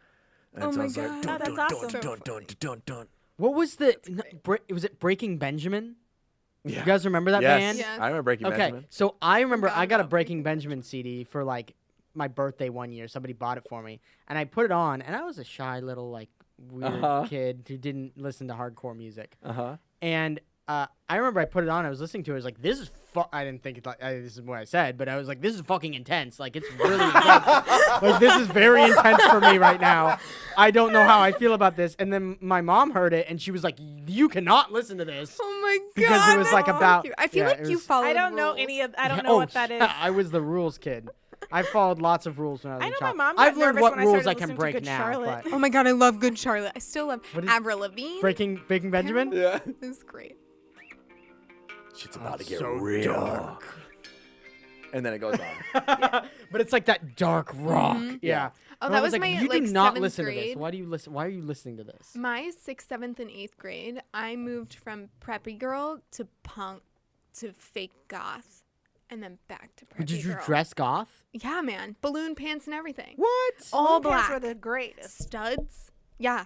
And Oh so my I was like, God. dun, Oh, that's dun, awesome. dun, dun, dun, dun, dun. What was was it Breaking Benjamin? Yeah. You guys remember that Yes. band? Yes. I remember Breaking Okay, Benjamin. so I remember Forgot I got a about Breaking Benjamin CD for like my birthday one year. Somebody bought it for me, and I put it on, and I was a shy little like weird kid who didn't listen to hardcore music. Uh-huh. And I remember I put it on. I was listening to it. I was like, "This is." I didn't think this is what I said, but I was like, "This is fucking intense. Like, it's really intense. Like, this is very intense for me right now. I don't know how I feel about this." And then my mom heard it, and she was like, "You cannot listen to this." Oh my god! Because it was like that's so about. cute. I feel yeah, like it you was- followed. I don't know rules. any of. I don't Yeah, know what that is. I was the rules kid. I followed lots of rules when I was I a know my child. mom got I've learned nervous what when I rules started I can listening to break Good now. Charlotte. But Oh my god, I love Good Charlotte. I still love What is- Avril Lavigne. Baking Benjamin. Yeah. It was great. Shit's about to get so real. dark. And then it goes on. But it's like that dark rock. Yeah. Oh, And that I was like, my, you like, do not 7th listen to grade. this. Why do you listen? Why are you listening to this? My 6th, 7th, and 8th grade, I moved from preppy girl to punk to fake goth, and then back to preppy Did you girl. dress goth? Yeah, man. Balloon pants and everything. What? All Balloon pants black. were the greatest. Studs. Yeah.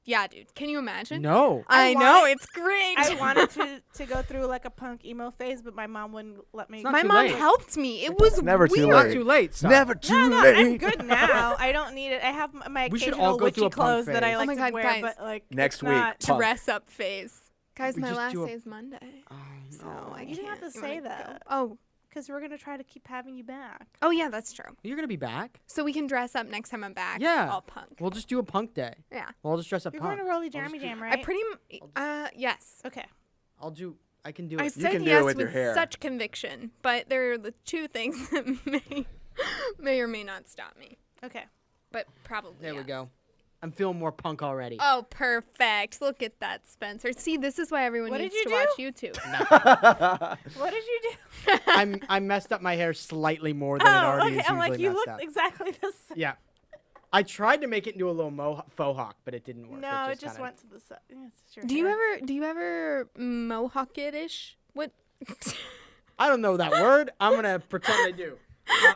Yeah, dude. Can you imagine? No. I I know. wanted- It's great. I wanted to go through like a punk emo phase, but my mom wouldn't let me. not My too mom late. helped me. It was never too weird. Not late. too late. Son. Never too No, late. I'm good now. I don't need it. I have my We should occasional all go witchy through a punk clothes that I phase. Oh like my to God, wear, guys. but like Next it's week. not- Punk. Dress up phase. Guys, We my just last do a- day is Monday. Oh, So no. I You didn't have can't. to You wanna say go? that. Oh. because we're gonna try to keep having you back. Oh, yeah, that's true. You're gonna be back. So we can dress up next time I'm back. Yeah. All punk. We'll just do a punk day. Yeah. We'll all just dress up You're punk. going to Rolly I'll Jeremy just do- Jam, right? I pretty yes. Okay. I'll do. I can do I it. said can do it yes with your hair. such conviction, but there are the two things that may or may not stop me. Okay. But probably. There we yes. go. I'm feeling more punk already. Oh, perfect. Look at that, Spencer. See, this is why everyone What needs did to you watch do? YouTube. What did you do? I messed up my hair slightly more than it Oh, already okay. is I'm usually like, you messed look up. exactly the same. Yeah. I tried to make it into a little faux hawk, but it didn't work. No, it just kinda- went to the side. It's your Do you hair. ever mohawk it-ish? What? I don't know that word. I'm gonna pretend I do.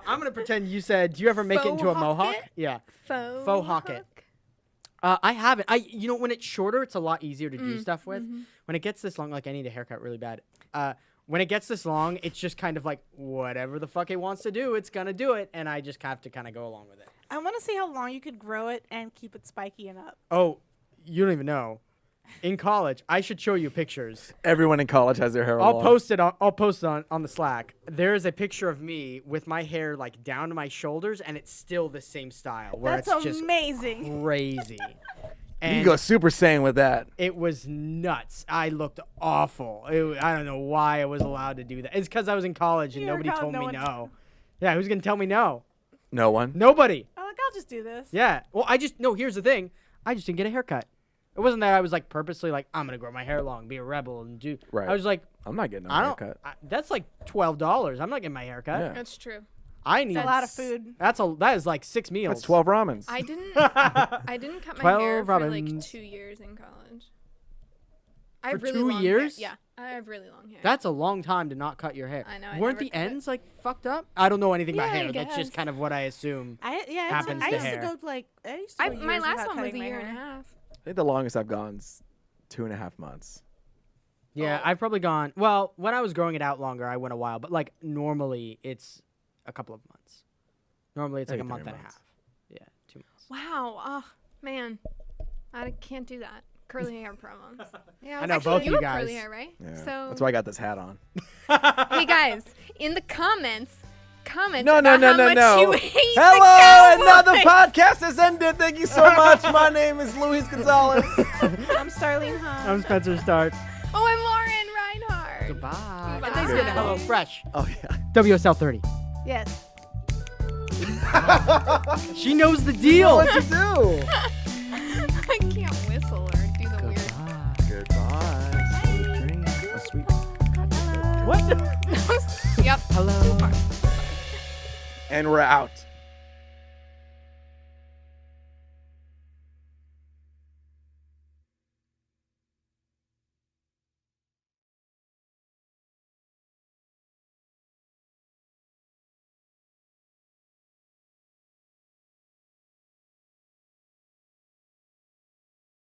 I'm gonna pretend you said. Do you ever make it into a Faux hawk mohawk? it? Yeah. Faux hawk it. I haven't. When it's shorter, it's a lot easier to do stuff with. When it gets this long, like I need a haircut really bad. When it gets this long, it's just kind of like whatever the fuck it wants to do, it's gonna do it, and I just have to kind of go along with it. I want to see how long you could grow it and keep it spiky and up. Oh, you don't even know. In college, I should show you pictures. Everyone in college has their hair I'll long. post it on the Slack. There is a picture of me with my hair like down to my shoulders, and it's still the same style. Where That's it's just amazing. crazy. You And can go Super Saiyan with that. it was nuts. I looked awful. I don't know why I was allowed to do that. It's because I was in college and You were nobody in told college, me no one no. Yeah, who's gonna tell me no? No one. Nobody. I'm like, I'll just do this. Yeah. Well, here's the thing. I just didn't get a haircut. It wasn't that I was like purposely like I'm gonna grow my hair long, be a rebel, and do. Right. I was like, I'm not getting a I don't. haircut. That's like $12. I'm not getting my haircut. Yeah. That's true. I need a lot of food. That is like 6 meals. That's 12 ramens. I didn't cut my hair 12 for like robins. 2 years in college. I For have really 2 long years? Hair. Yeah, I have really long hair. That's a long time to not cut your hair. I know, I Weren't never the cut it. ends like fucked up? I don't know anything about Yeah, I hair. That's guess. just kind of what I assume. I Happens to used hair. to go like I used to go my years last without one was a cutting my year and a hair. half. I think the longest I've gone is 2.5 months. Yeah, Oh. I've probably gone. Well, when I was growing it out longer, I went a while. But like normally, it's a couple of months. Normally, it's like a Maybe month 3 and a months. half. Yeah, 2 months. Wow. Oh man, I can't do that. Curly hair problems. Yeah, I know actually, both of you have guys. curly hair, right? Yeah. So That's why I got this hat on. hey guys, in the comments No, about how much you hate the Hello, Cowboys. another podcast has ended. Thank you so much. My name is Luis Gonzalez. I'm Starline Hodge. I'm Spenser Starke. Oh, I'm Lauren Reinhard. Goodbye. Bye. And thanks again to HelloFresh. Oh, yeah. WSL 30. Yes. She knows the deal. What'd you do? I can't whistle or do the weird. Goodbye. Sweet dreams. A sweet. What? Yep. Hello. And we're out.